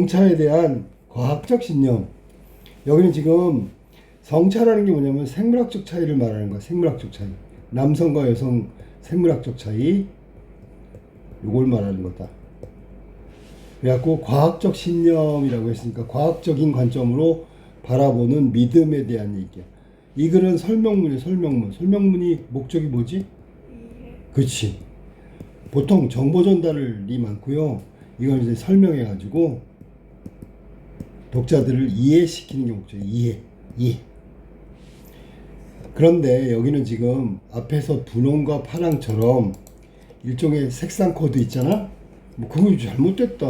성차에 대한 과학적 신념. 여기는 지금 성차라는 게 뭐냐면 생물학적 차이를 말하는 거야. 생물학적 차이. 남성과 여성 생물학적 차이. 요걸 말하는 거다. 그래갖고 과학적 신념이라고 했으니까 과학적인 관점으로 바라보는 믿음에 대한 얘기야. 이 글은 설명문이야. 설명문. 설명문이 목적이 뭐지? 그치. 보통 정보 전달이 많고요. 이걸 이제 설명해가지고 독자들을 이해시키는 게 목적이에요. 이해. 그런데 여기는 지금 앞에서 분홍과 파랑처럼 일종의 색상 코드 있잖아? 뭐 그거 잘못됐다.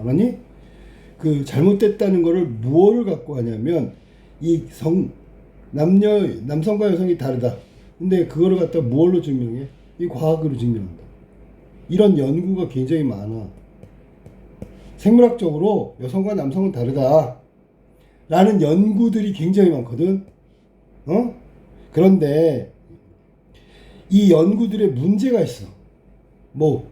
알았니? 그 잘못됐다는 거를 무엇을 갖고 하냐면 남성과 여성이 다르다. 근데 그거를 갖다 무엇로 증명해? 이 과학으로 증명한다. 이런 연구가 굉장히 많아. 생물학적으로 여성과 남성은 다르다 라는 연구들이 굉장히 많거든. 그런데 이 연구들의 문제가 있어. 뭐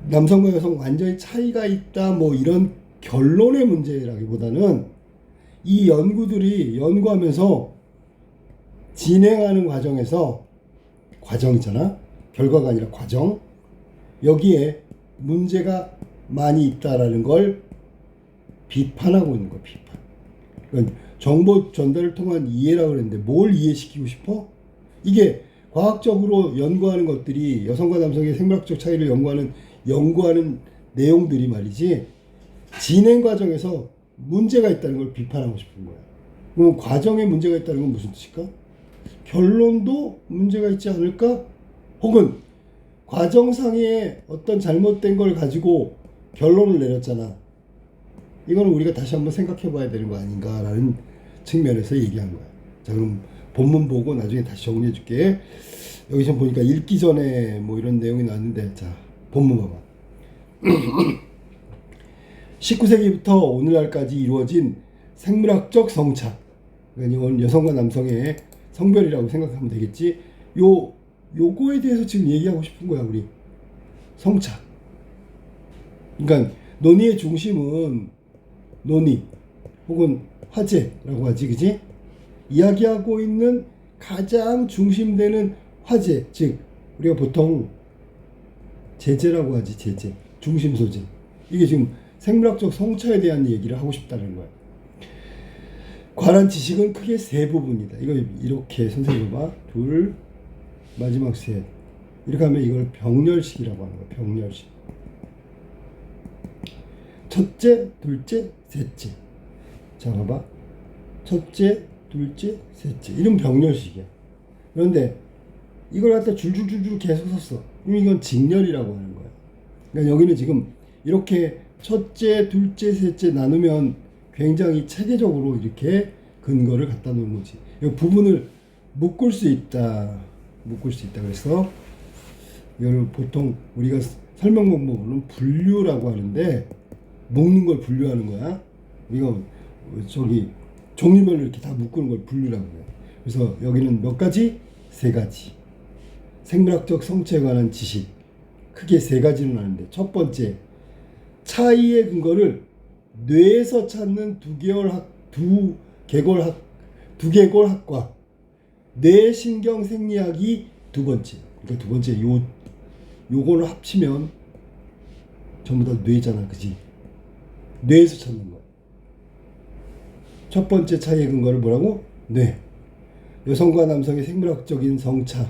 남성과 여성 완전히 차이가 있다 뭐 이런 결론의 문제라기보다는 이 연구들이 연구하면서 진행하는 과정에서 과정이잖아. 결과가 아니라 과정. 여기에 문제가 많이 있다라는 걸 비판하고 있는 거야. 비판. 그러니까 정보 전달을 통한 이해라고 그랬는데 뭘 이해시키고 싶어? 이게 과학적으로 연구하는 것들이 여성과 남성의 생물학적 차이를 연구하는 내용들이 말이지 진행 과정에서 문제가 있다는 걸 비판하고 싶은 거야. 그럼 과정에 문제가 있다는 건 무슨 뜻일까? 결론도 문제가 있지 않을까? 혹은 과정상의 어떤 잘못된 걸 가지고 결론을 내렸잖아. 이거는 우리가 다시 한번 생각해 봐야 되는 거 아닌가라는 측면에서 얘기한 거야. 자, 그럼 본문 보고 나중에 다시 정리해 줄게. 여기 지금 보니까 읽기 전에 뭐 이런 내용이 나왔는데, 자, 본문 봐봐. 19세기부터 오늘날까지 이루어진 생물학적 성차. 그러니까 이건 여성과 남성의 성별이라고 생각하면 되겠지. 요거에 대해서 지금 얘기하고 싶은 거야, 우리. 성차. 그러니까 논의의 중심은 논의 혹은 화제라고 하지, 그지? 이야기하고 있는 가장 중심되는 화제, 즉 우리가 보통 제재라고 하지, 제재, 중심 소재. 이게 지금 생물학적 성차에 대한 얘기를 하고 싶다는 거야. 관한 지식은 크게 세 부분이다. 이거 이렇게 선생님 봐봐. 둘, 마지막 셋. 이렇게 하면 이걸 병렬식이라고 하는 거야. 병렬식. 첫째, 둘째, 셋째. 자, 봐봐. 첫째, 둘째, 셋째. 이런 병렬식이야. 그런데 이걸 갖다 줄줄줄줄 계속 썼어. 그럼 이건 직렬이라고 하는 거야. 그러니까 여기는 지금 이렇게 첫째, 둘째, 셋째 나누면 굉장히 체계적으로 이렇게 근거를 갖다 놓은 거지. 이 부분을 묶을 수 있다. 묶을 수 있다. 그래서 이걸 보통 우리가 설명 방법으로는 분류라고 하는데 묶는 걸 분류하는 거야. 우리가 저기 종류별로 이렇게 다 묶는 걸 분류라고 해요. 그래서 여기는 몇 가지? 세 가지. 생물학적 성체에 관한 지식. 크게 세 가지는 아는데 첫 번째, 차이의 근거를 뇌에서 찾는 두개골학과 뇌신경 생리학이 두 번째. 그러니까 두 번째 요거를 합치면 전부 다 뇌잖아, 그지? 뇌에서 찾는 거야. 첫 번째 차이의 근거를 뭐라고? 뇌. 여성과 남성의 생물학적인 성차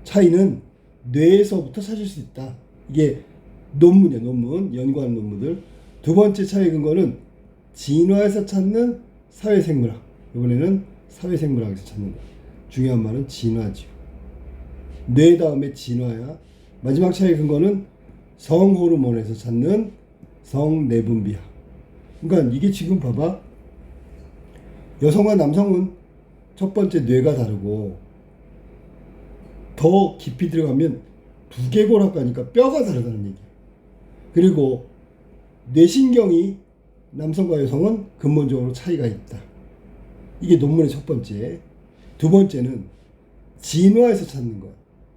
차이는 뇌에서부터 찾을 수 있다. 이게 논문이야, 논문. 연구하는 논문들. 두 번째 차이의 근거는 진화에서 찾는 사회생물학. 이번에는 사회생물학에서 찾는 거야. 중요한 말은 진화죠. 뇌 다음에 진화야. 마지막 차이의 근거는 성호르몬에서 찾는 성내분비학. 그러니까 이게 지금 봐봐. 여성과 남성은 첫 번째 뇌가 다르고 더 깊이 들어가면 두개골학과니까 뼈가 다르다는 얘기야. 그리고 뇌신경이 남성과 여성은 근본적으로 차이가 있다. 이게 논문의 첫 번째. 두 번째는 진화에서 찾는 거야.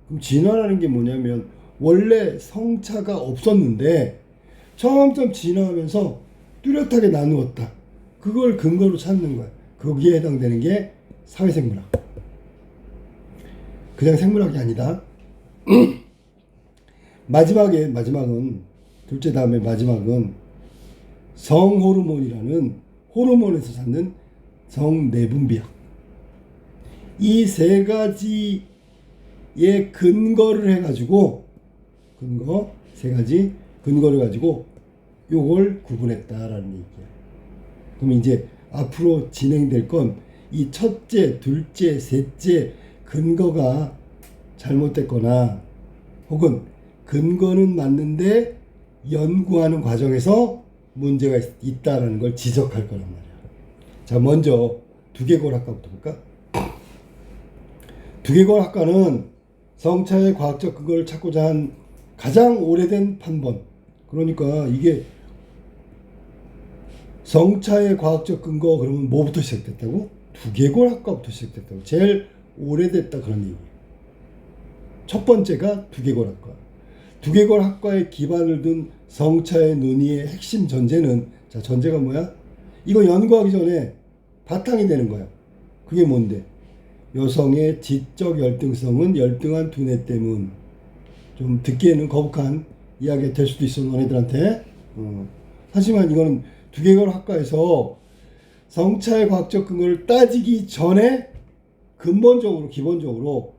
그럼 진화라는 게 뭐냐면 원래 성차가 없었는데 점점 진화하면서 뚜렷하게 나누었다. 그걸 근거로 찾는 거야. 거기에 해당되는 게 사회생물학. 그냥 생물학이 아니다. 마지막은 둘째 다음에 마지막은 성호르몬이라는 호르몬에서 찾는 성내분비학. 이 세 가지의 근거를 해가지고 세 가지 근거를 가지고 요걸 구분했다라는 얘기야. 그럼 이제 앞으로 진행될 건 이 첫째, 둘째, 셋째 근거가 잘못됐거나 혹은 근거는 맞는데 연구하는 과정에서 문제가 있다라는 걸 지적할 거란 말이야. 자, 먼저 두개골학과부터 볼까? 두개골학과는 성차의 과학적 근거를 찾고자 한 가장 오래된 판본. 그러니까 이게 성차의 과학적 근거 그러면 뭐부터 시작됐다고? 두개골학과부터 시작됐다고. 제일 오래됐다 그런 얘기예요. 첫 번째가 두개골학과. 두개골학과에 기반을 둔 성차의 논의의 핵심 전제는, 자, 전제가 뭐야? 이거 연구하기 전에 바탕이 되는 거야. 그게 뭔데? 여성의 지적 열등성은 열등한 두뇌 때문. 좀 듣기에는 거북한 이야기가 될 수도 있어, 너네들한테. 하지만 이거는 두개골학과에서 성차의 과학적 근거를 따지기 전에 기본적으로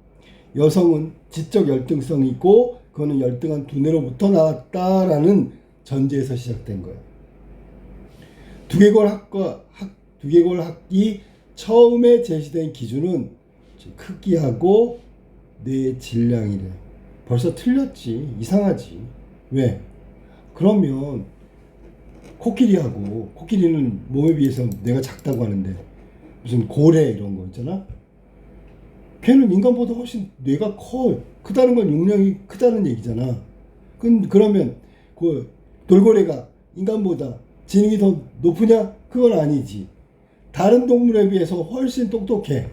여성은 지적 열등성이 있고 그거는 열등한 두뇌로부터 나왔다라는 전제에서 시작된 거예요. 두개골학이 처음에 제시된 기준은 크기하고 뇌의 질량이래. 벌써 틀렸지. 이상하지. 왜? 그러면 코끼리는 몸에 비해서 뇌가 작다고 하는데 무슨 고래 이런 거 있잖아. 걔는 인간보다 훨씬 뇌가 크다는 건 용량이 크다는 얘기잖아. 그러면 그 돌고래가 인간보다 지능이 더 높으냐? 그건 아니지. 다른 동물에 비해서 훨씬 똑똑해.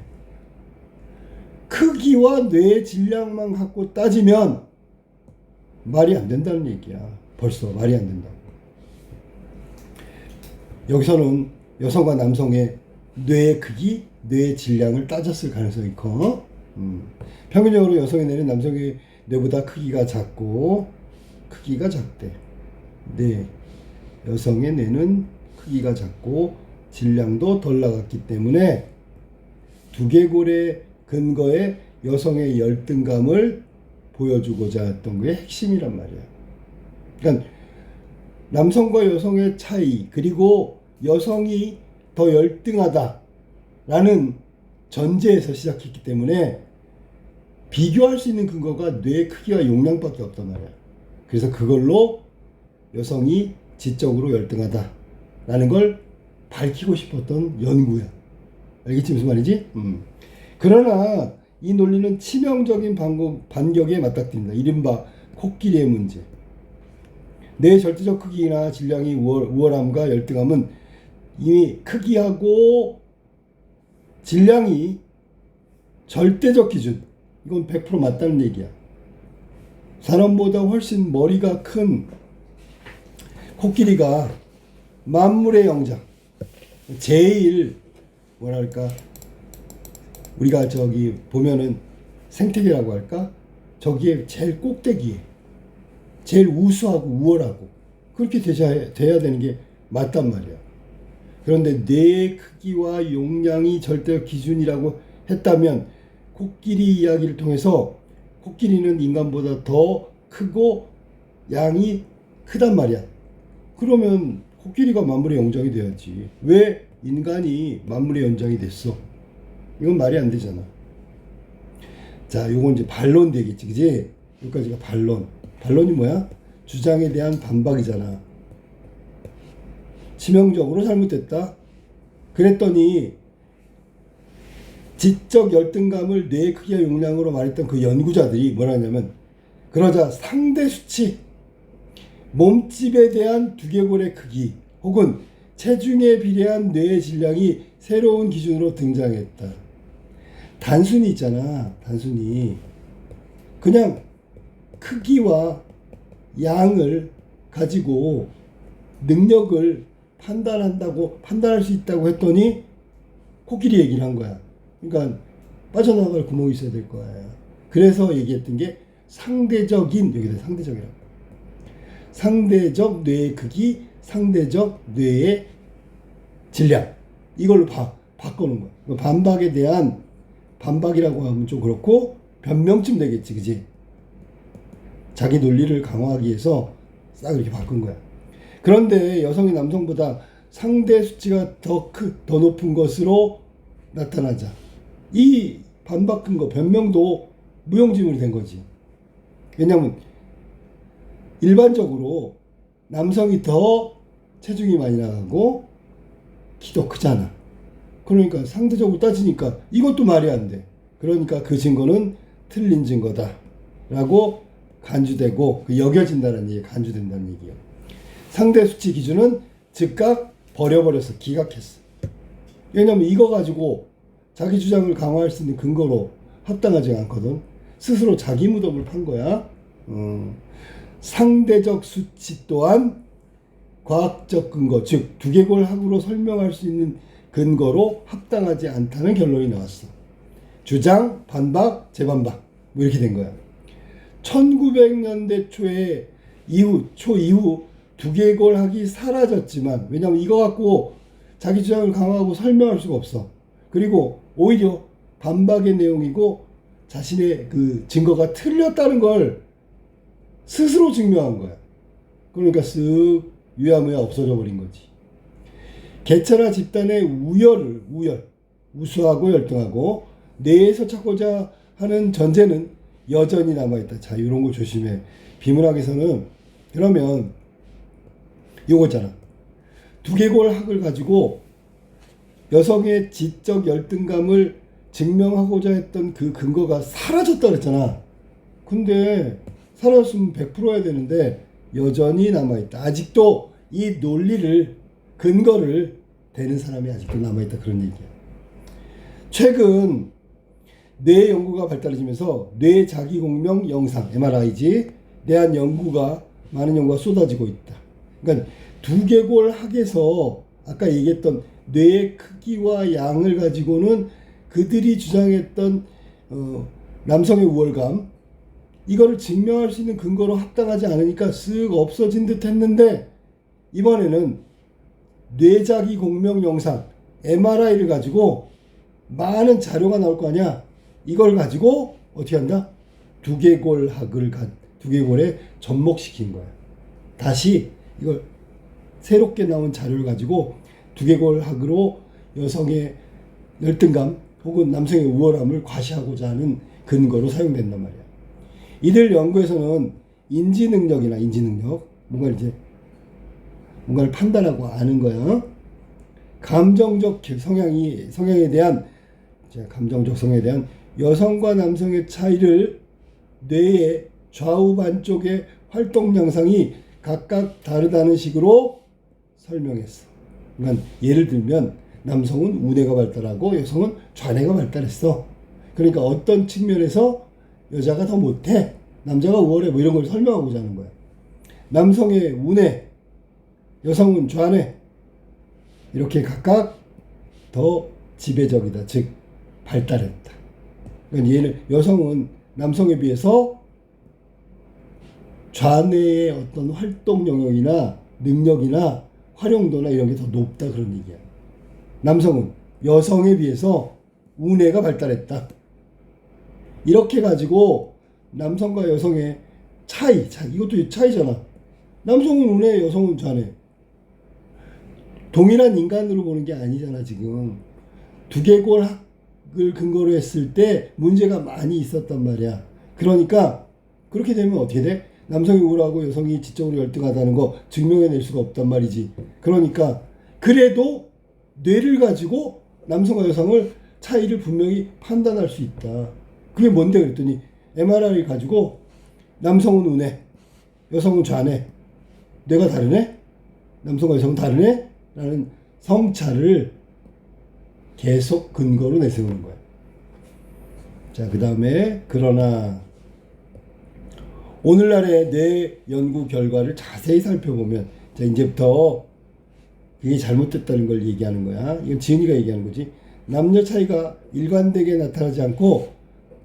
크기와 뇌의 질량만 갖고 따지면 말이 안 된다는 얘기야. 벌써 말이 안 된다. 여기서는 여성과 남성의 뇌의 크기, 뇌의 질량을 따졌을 가능성이 커. 평균적으로 여성의 뇌는 남성의 뇌보다 크기가 작대. 네, 여성의 뇌는 크기가 작고 질량도 덜 나갔기 때문에 두개골의 근거에 여성의 열등감을 보여주고자 했던 게 핵심이란 말이야. 그러니까 남성과 여성의 차이, 그리고 여성이 더 열등하다라는 전제에서 시작했기 때문에 비교할 수 있는 근거가 뇌의 크기와 용량밖에 없단 말이야. 그래서 그걸로 여성이 지적으로 열등하다라는 걸 밝히고 싶었던 연구야. 알겠지 무슨 말이지? 그러나 이 논리는 치명적인 반격에 맞닥뜨립니다. 이른바 코끼리의 문제. 뇌의 절대적 크기나 질량이 우월함과 열등함은 이미 크기하고 질량이 절대적 기준, 이건 100% 맞다는 얘기야. 사람보다 훨씬 머리가 큰 코끼리가 만물의 영장, 제일 뭐랄까 우리가 저기 보면은 생태계라고 할까, 저기에 제일 꼭대기에 제일 우수하고 우월하고 그렇게 돼야 되는 게 맞단 말이야. 그런데 뇌의 크기와 용량이 절대적 기준이라고 했다면 코끼리 이야기를 통해서 코끼리는 인간보다 더 크고 양이 크단 말이야. 그러면 코끼리가 만물의 영장이 돼야지. 왜 인간이 만물의 영장이 됐어? 이건 말이 안 되잖아. 자, 요건 이제 반론 되겠지, 그지? 여기까지가 반론. 반론이 뭐야? 주장에 대한 반박이잖아. 치명적으로 잘못됐다. 그랬더니 지적 열등감을 뇌의 크기와 용량으로 말했던 그 연구자들이 뭐라 하냐면, 그러자 상대 수치, 몸집에 대한 두개골의 크기 혹은 체중에 비례한 뇌의 질량이 새로운 기준으로 등장했다. 단순히 있잖아. 단순히 그냥 크기와 양을 가지고 능력을 판단할 수 있다고 했더니 코끼리 얘기를 한 거야. 그러니까 빠져나갈 구멍이 있어야 될 거야. 그래서 얘기했던 게 상대적인, 여기다 상대적이라고. 상대적 뇌의 크기, 상대적 뇌의 질량. 이걸로 바꾸는 거야. 반박에 대한, 반박이라고 하면 좀 그렇고 변명쯤 되겠지, 그지? 자기 논리를 강화하기 위해서 싹 이렇게 바꾼 거야. 그런데 여성이 남성보다 상대 수치가 더 높은 것으로 나타나자 이 반박 근거, 변명도 무용지물이 된 거지. 왜냐면 일반적으로 남성이 더 체중이 많이 나가고 키도 크잖아. 그러니까 상대적으로 따지니까 이것도 말이 안 돼. 그러니까 그 증거는 틀린 증거다 라고 간주되고 여겨진다는 얘기, 간주된다는 얘기예요. 상대 수치 기준은 즉각 버려버렸어. 기각했어. 왜냐면 이거 가지고 자기 주장을 강화할 수 있는 근거로 합당하지 않거든. 스스로 자기 무덤을 판 거야. 상대적 수치 또한 과학적 근거, 즉 두개골학으로 설명할 수 있는 근거로 합당하지 않다는 결론이 나왔어. 주장, 반박, 재반박 뭐 이렇게 된 거야. 1900년대 초 이후 두개골학이 사라졌지만, 왜냐하면 이거 갖고 자기 주장을 강화하고 설명할 수가 없어. 그리고 오히려 반박의 내용이고 자신의 그 증거가 틀렸다는 걸 스스로 증명한 거야. 그러니까 쓱 유야무야 없어져 버린 거지. 개체나 집단의 우수하고 열등하고 뇌에서 찾고자 하는 전제는 여전히 남아있다. 자, 이런 거 조심해. 비문학에서는 그러면 요거잖아. 두개골학을 가지고 여성의 지적 열등감을 증명하고자 했던 그 근거가 사라졌다 그랬잖아. 근데 사라졌으면 100% 해야 되는데 여전히 남아있다. 아직도 이 논리를, 근거를 대는 사람이 아직도 남아있다. 그런 얘기야. 최근 뇌 연구가 발달해지면서 뇌 자기공명 영상, MRI지, 대한 많은 연구가 쏟아지고 있다. 그러니까 두개골학에서 아까 얘기했던 뇌의 크기와 양을 가지고는 그들이 주장했던 남성의 우월감, 이거를 증명할 수 있는 근거로 합당하지 않으니까 쓱 없어진 듯 했는데, 이번에는 뇌자기 공명 영상 MRI를 가지고 많은 자료가 나올 거 아니야. 이걸 가지고 어떻게 한다? 두개골에 접목시킨 거야. 다시 이걸 새롭게 나온 자료를 가지고 두개골학으로 여성의 열등감 혹은 남성의 우월함을 과시하고자 하는 근거로 사용된단 말이야. 이들 연구에서는 인지능력, 뭔가를 판단하고 아는 거야. 감정적 성향에 대한 여성과 남성의 차이를 뇌의 좌우 반쪽의 활동 양상이 각각 다르다는 식으로 설명했어. 그러니까 예를 들면 남성은 우뇌가 발달하고 여성은 좌뇌가 발달했어. 그러니까 어떤 측면에서 여자가 더 못해, 남자가 우월해, 뭐 이런 걸 설명하고자 하는 거야. 남성의 우뇌, 여성은 좌뇌, 이렇게 각각 더 지배적이다, 즉 발달했다. 그러니까 여성은 남성에 비해서 좌뇌의 어떤 활동 영역이나 능력이나 활용도나 이런 게 더 높다, 그런 얘기야. 남성은 여성에 비해서 우뇌가 발달했다. 이렇게 가지고 남성과 여성의 차이, 이것도 차이잖아. 남성은 우뇌, 여성은 좌뇌. 동일한 인간으로 보는 게 아니잖아, 지금. 두개골학을 근거로 했을 때 문제가 많이 있었단 말이야. 그러니까 그렇게 되면 어떻게 돼? 남성이 우월하고 여성이 지적으로 열등하다는 거 증명해낼 수가 없단 말이지. 그러니까 그래도 뇌를 가지고 남성과 여성을 차이를 분명히 판단할 수 있다. 그게 뭔데 그랬더니 MRI를 가지고 남성은 우뇌, 여성은 좌뇌, 뇌가 다르네? 남성과 여성은 다르네? 라는 성차를 계속 근거로 내세우는 거야. 자, 그 다음에 오늘날의 뇌 연구 결과를 자세히 살펴보면 자, 이제부터 그게 잘못됐다는 걸 얘기하는 거야. 이건 지은이가 얘기하는 거지. 남녀 차이가 일관되게 나타나지 않고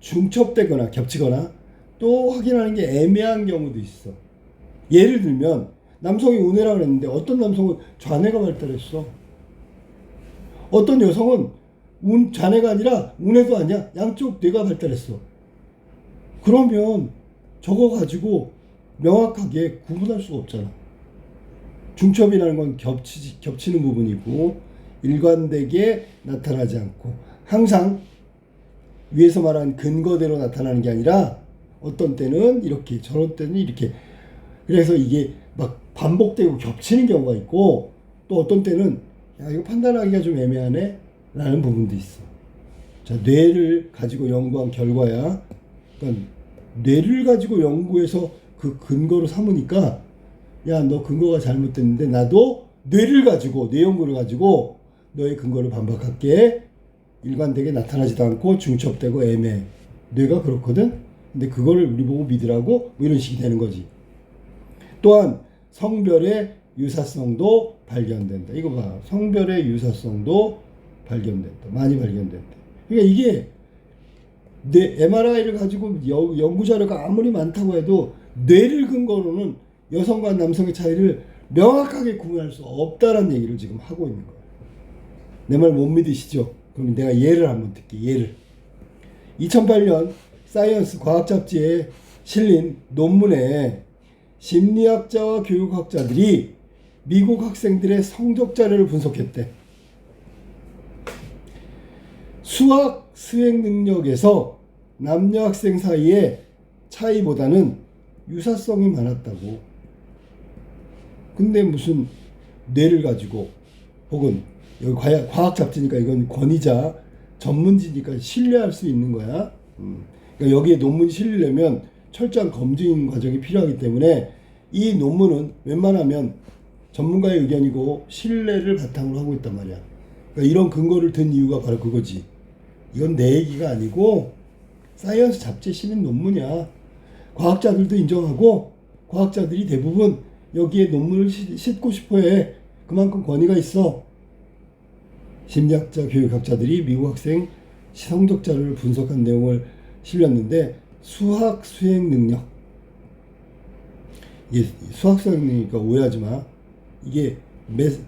중첩되거나 겹치거나 또 확인하는 게 애매한 경우도 있어. 예를 들면 남성이 우뇌라고 그랬는데 어떤 남성은 좌뇌가 발달했어. 어떤 여성은 좌뇌가 아니라 우뇌도 아니야. 양쪽 뇌가 발달했어. 그러면 저거 가지고 명확하게 구분할 수가 없잖아. 중첩이라는 건 겹치는 부분이고 일관되게 나타나지 않고 항상 위에서 말한 근거대로 나타나는 게 아니라 어떤 때는 이렇게 저런 때는 이렇게 그래서 이게 막 반복되고 겹치는 경우가 있고 또 어떤 때는 야 이거 판단하기가 좀 애매하네 라는 부분도 있어. 자, 뇌를 가지고 연구한 결과야. 그러니까 뇌를 가지고 연구해서 그 근거로 삼으니까 야 너 근거가 잘못됐는데 나도 뇌를 가지고 뇌 연구를 가지고 너의 근거를 반박할게. 일관되게 나타나지도 않고 중첩되고 애매해. 뇌가 그렇거든. 근데 그거를 우리 보고 믿으라고 뭐 이런 식이 되는 거지. 또한 성별의 유사성도 발견된다. 이거 봐. 성별의 유사성도 발견된다. 많이 발견된다. 그러니까 이게 뇌 MRI를 가지고 연구 자료가 아무리 많다고 해도 뇌를 근거로는 여성과 남성의 차이를 명확하게 구분할 수 없다는 얘기를 지금 하고 있는 거예요. 내 말 못 믿으시죠? 그럼 내가 예를 한번 들게. 예를 2008년 사이언스 과학 잡지에 실린 논문에 심리학자와 교육학자들이 미국 학생들의 성적 자료를 분석했대. 수학 수행 능력에서 남녀 학생 사이의 차이보다는 유사성이 많았다고. 근데 무슨 뇌를 가지고 혹은 여기 과학 잡지니까 이건 권위자 전문지니까 신뢰할 수 있는 거야. 그러니까 여기에 논문이 실리려면 철저한 검증 과정이 필요하기 때문에 이 논문은 웬만하면 전문가의 의견이고 신뢰를 바탕으로 하고 있단 말이야. 그러니까 이런 근거를 든 이유가 바로 그거지. 이건 내 얘기가 아니고 사이언스 잡지에 실린 논문이야. 과학자들도 인정하고 과학자들이 대부분 여기에 논문을 싣고 싶어해. 그만큼 권위가 있어. 심리학자, 교육학자들이 미국 학생 성적 자료를 분석한 내용을 실렸는데 수학 수행 능력. 이게 수학 수행 능력이니까 오해하지 마. 이게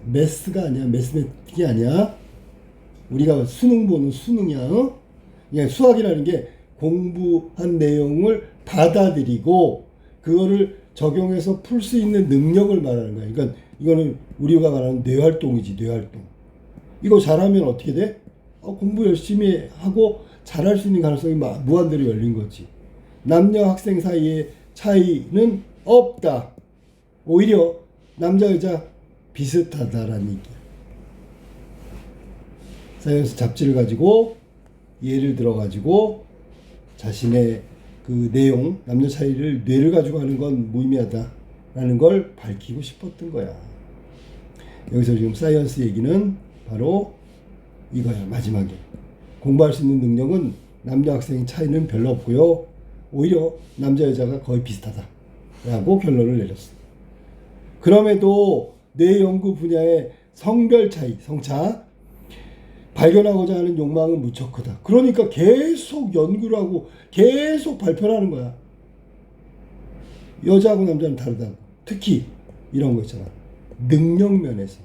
매스가 아니야. 매스매틱이 아니야. 우리가 수능 보는 수능이야. 어? 그냥 수학이라는 게 공부한 내용을 받아들이고 그거를 적용해서 풀 수 있는 능력을 말하는 거야. 그러니까 이거는 우리가 말하는 뇌활동이지. 뇌활동. 이거 잘하면 어떻게 돼? 공부 열심히 하고 잘할 수 있는 가능성이 무한대로 열린 거지. 남녀 학생 사이의 차이는 없다. 오히려 남자 여자 비슷하다라는 얘기야. 사이언스 잡지를 가지고 예를 들어 가지고 자신의 그 내용, 남녀 차이를 뇌를 가지고 하는 건 무의미하다라는 걸 밝히고 싶었던 거야. 여기서 지금 사이언스 얘기는 바로 이거야. 마지막에 공부할 수 있는 능력은 남녀 학생의 차이는 별로 없고요. 오히려 남자 여자가 거의 비슷하다라고 결론을 내렸어. 그럼에도 뇌 연구 분야의 성별 차이, 성차 발견하고자 하는 욕망은 무척 크다. 그러니까 계속 연구를 하고 계속 발표를 하는 거야. 여자하고 남자는 다르다고. 특히 이런 거 있잖아. 능력 면에서.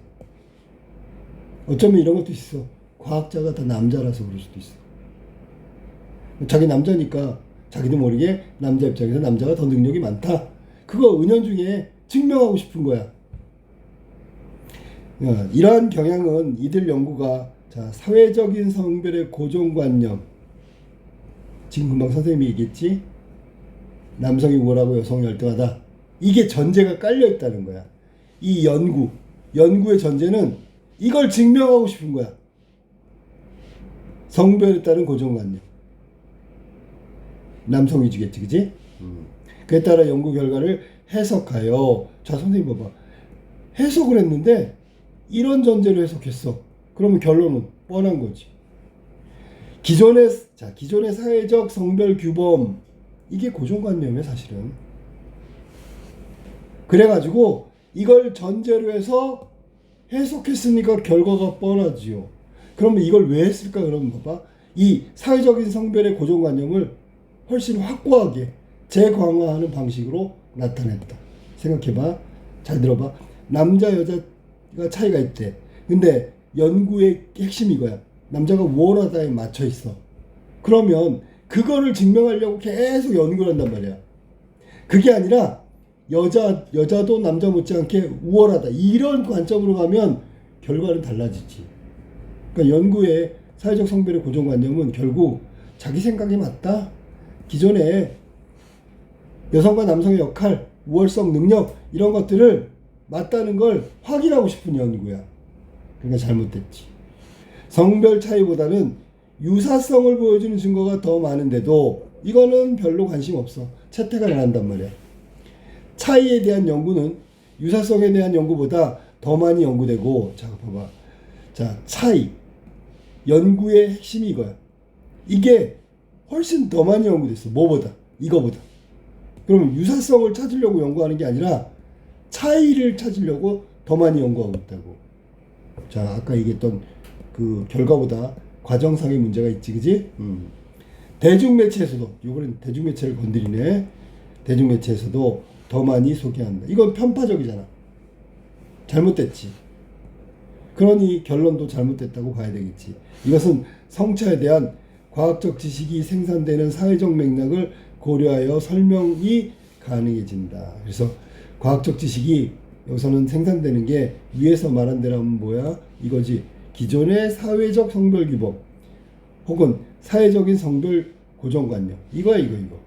어쩌면 이런 것도 있어. 과학자가 다 남자라서 그럴 수도 있어. 자기 남자니까 자기도 모르게 남자 입장에서 남자가 더 능력이 많다. 그거 은연중에 증명하고 싶은 거야. 이러한 경향은 이들 연구가 사회적인 성별의 고정관념, 지금 금방 선생님이 얘기했지? 남성이 우월하고 여성이 열등하다. 이게 전제가 깔려 있다는 거야. 이 연구의 전제는 이걸 증명하고 싶은 거야. 성별에 따른 고정관념. 남성 위주겠지, 그지? 그에 따라 연구 결과를 해석하여, 자, 선생님 봐봐. 해석을 했는데, 이런 전제로 해석했어. 그러면 결론은 뻔한 거지. 기존의 사회적 성별 규범, 이게 고정관념이야, 사실은. 그래가지고, 이걸 전제로 해서 해석했으니까 결과가 뻔하지요. 그러면 이걸 왜 했을까? 그러면 봐봐. 이 사회적인 성별의 고정관념을 훨씬 확고하게 재강화하는 방식으로 나타냈다. 생각해봐. 잘 들어봐. 남자 여자가 차이가 있대. 근데 연구의 핵심이 이거야. 남자가 우월하다에 맞춰 있어. 그러면 그거를 증명하려고 계속 연구를 한단 말이야. 그게 아니라 여자도 남자 못지않게 우월하다. 이런 관점으로 가면 결과는 달라지지. 그러니까 연구의 사회적 성별의 고정관념은 결국 자기 생각이 맞다. 기존에 여성과 남성의 역할, 우월성, 능력 이런 것들을 맞다는 걸 확인하고 싶은 연구야. 그러니까 잘못됐지. 성별 차이보다는 유사성을 보여주는 증거가 더 많은데도 이거는 별로 관심 없어. 채택을 안 한단 말이야. 차이에 대한 연구는 유사성에 대한 연구보다 더 많이 연구되고, 자, 봐봐. 자, 차이. 연구의 핵심이 이거야. 이게 훨씬 더 많이 연구됐어. 뭐보다? 이거보다. 그러면 유사성을 찾으려고 연구하는 게 아니라 차이를 찾으려고 더 많이 연구하고 있다고. 자, 아까 얘기했던 그 결과보다 과정상의 문제가 있지, 그지? 대중매체에서도, 이번엔 대중매체를 건드리네. 대중매체에서도 더 많이 소개한다. 이건 편파적이잖아. 잘못됐지. 그러니 결론도 잘못됐다고 봐야 되겠지. 이것은 성차에 대한 과학적 지식이 생산되는 사회적 맥락을 고려하여 설명이 가능해진다. 그래서 과학적 지식이 여기서는 생산되는 게 위에서 말한 대로 하면 뭐야? 이거지. 기존의 사회적 성별 규범 혹은 사회적인 성별 고정관념. 이거야, 이거.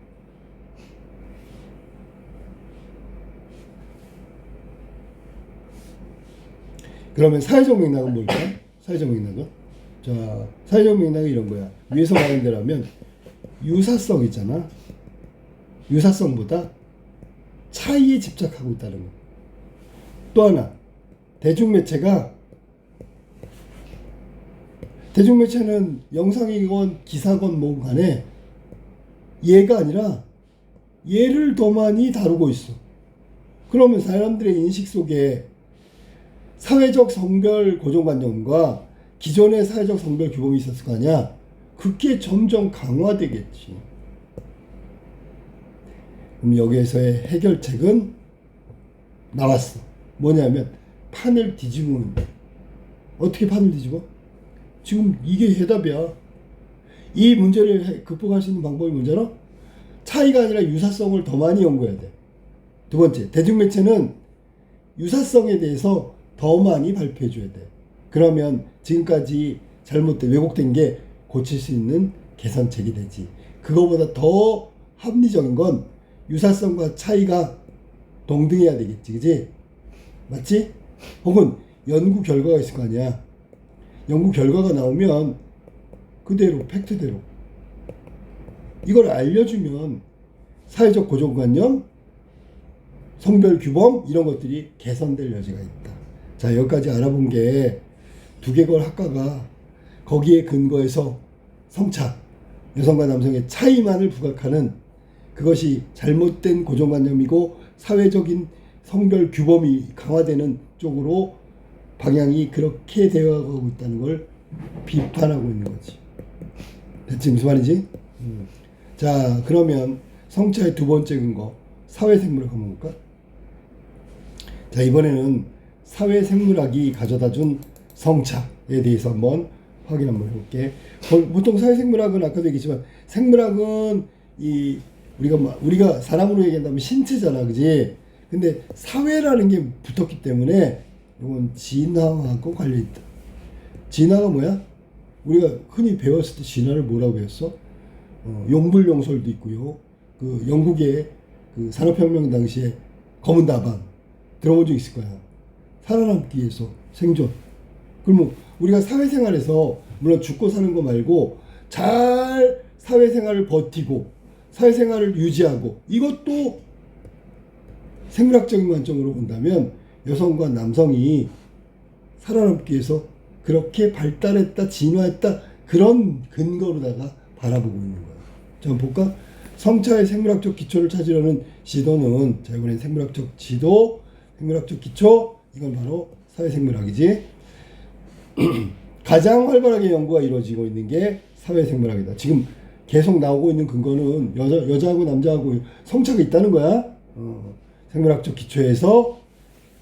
그러면 사회적 맥락은 뭘까? 사회적 맥락은? 자, 사회적 맥락은 이런 거야. 위에서 말한 대로 하면 유사성 있잖아. 유사성보다 차이에 집착하고 있다는 거. 또 하나, 대중매체는 영상이건 기사건 뭐 간에 얘가 아니라 얘를 더 많이 다루고 있어. 그러면 사람들의 인식 속에 사회적 성별 고정관념과 기존의 사회적 성별 규범이 있었을 거 아니야. 그게 점점 강화되겠지. 그럼 여기에서의 해결책은 나왔어. 뭐냐면 판을 뒤집으면 돼. 어떻게 판을 뒤집어? 지금 이게 해답이야. 이 문제를 극복할 수 있는 방법이 뭐잖아? 차이가 아니라 유사성을 더 많이 연구해야 돼. 두 번째, 대중매체는 유사성에 대해서 더 많이 발표해 줘야 돼. 그러면 지금까지 잘못된, 왜곡된 게 고칠 수 있는 개선책이 되지. 그거보다 더 합리적인 건 유사성과 차이가 동등해야 되겠지. 그지? 맞지? 혹은 연구 결과가 있을 거 아니야. 연구 결과가 나오면 그대로, 팩트대로 이걸 알려주면 사회적 고정관념, 성별 규범 이런 것들이 개선될 여지가 있다. 자, 여기까지 알아본 게 두개골 학과가 거기에 근거해서 성차, 여성과 남성의 차이만을 부각하는 그것이 잘못된 고정관념이고 사회적인 성별 규범이 강화되는 쪽으로 방향이 그렇게 되어가고 있다는 걸 비판하고 있는 거지. 대체 무슨 말이지? 자, 그러면 성차의 두 번째 근거, 사회생물학 한번 볼까? 자, 이번에는 사회생물학이 가져다준 성차에 대해서 한번 확인 한번 해볼게. 보통 사회생물학은 아까도 얘기했지만 생물학은 이 우리가 사람으로 얘기한다면 신체잖아, 그지? 근데 사회라는 게 붙었기 때문에 이건 진화하고 관련 있다. 진화가 뭐야? 우리가 흔히 배웠을 때 진화를 뭐라고 배웠어? 용불용설도 있고요. 그 영국의 그 산업혁명 당시에 검은 다방 들어본 적 있을 거야. 살아남기 위해서 생존. 그러면 우리가 사회생활에서 물론 죽고 사는 거 말고 잘 사회생활을 버티고 사회생활을 유지하고 이것도 생물학적인 관점으로 본다면 여성과 남성이 살아남기 위해서 그렇게 발달했다, 진화했다 그런 근거로다가 바라보고 있는 거야. 자, 한번 볼까? 성차의 생물학적 기초를 찾으려는 시도는 자, 이번엔 생물학적 지도, 생물학적 기초, 이건 바로 사회생물학이지. 가장 활발하게 연구가 이루어지고 있는 게 사회생물학이다. 지금 계속 나오고 있는 근거는 여자하고 남자하고 성차가 있다는 거야. 생물학적 기초에서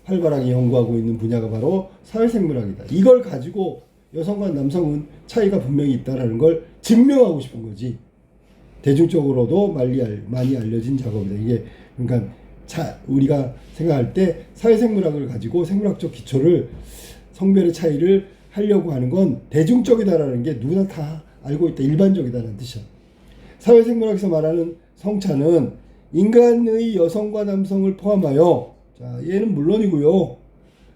활발하게 연구하고 있는 분야가 바로 사회생물학이다. 이걸 가지고 여성과 남성은 차이가 분명히 있다는 걸 증명하고 싶은 거지. 대중적으로도 많이 알려진 작업이다. 이게 그러니까 우리가 생각할 때 사회생물학을 가지고 생물학적 기초를 성별의 차이를 하려고 하는 건 대중적이다라는 게 누구나 다 알고 있다. 일반적이다라는 뜻이야. 사회생물학에서 말하는 성차는 인간의 여성과 남성을 포함하여, 자, 얘는 물론이고요,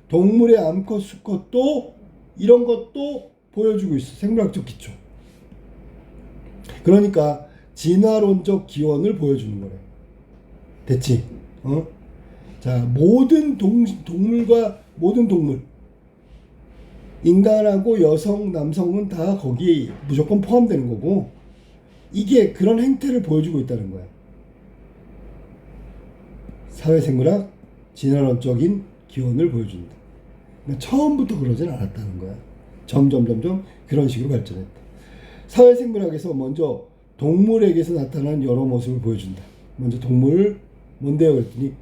동물의 암컷, 수컷도 이런 것도 보여주고 있어. 생물학적 기초. 그러니까 진화론적 기원을 보여주는 거래. 됐지? 자, 모든 동물, 인간하고 여성, 남성은 다 거기에 무조건 포함되는 거고, 이게 그런 행태를 보여주고 있다는 거야. 사회생물학 진화론적인 기원을 보여준다. 그러니까 처음부터 그러진 않았다는 거야. 점점 그런 식으로 발전했다. 사회생물학에서 먼저 동물에게서 나타난 여러 모습을 보여준다. 먼저 동물 뭔데요? 그랬더니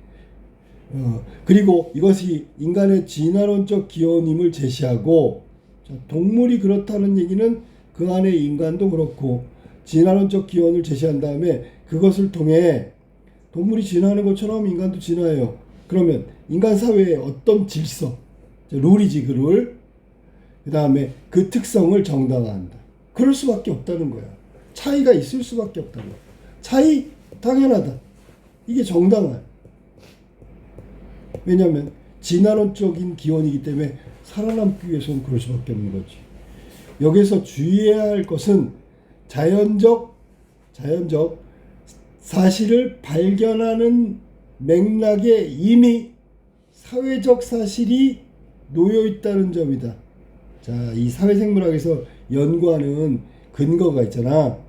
그리고 이것이 인간의 진화론적 기원임을 제시하고, 자, 동물이 그렇다는 얘기는 그 안에 인간도 그렇고 진화론적 기원을 제시한 다음에 그것을 통해 동물이 진화하는 것처럼 인간도 진화해요. 그러면 인간 사회의 어떤 질서, 룰이지, 그 룰. 그 다음에 그 특성을 정당화한다. 그럴 수밖에 없다는 거야. 차이가 있을 수밖에 없다는 거야. 차이 당연하다. 이게 정당화야. 왜냐하면 진화론적인 기원이기 때문에 살아남기 위해서는 그럴 수밖에 없는 거지. 여기서 주의해야 할 것은 자연적 사실을 발견하는 맥락에 이미 사회적 사실이 놓여 있다는 점이다. 자, 이 사회생물학에서 연구하는 근거가 있잖아.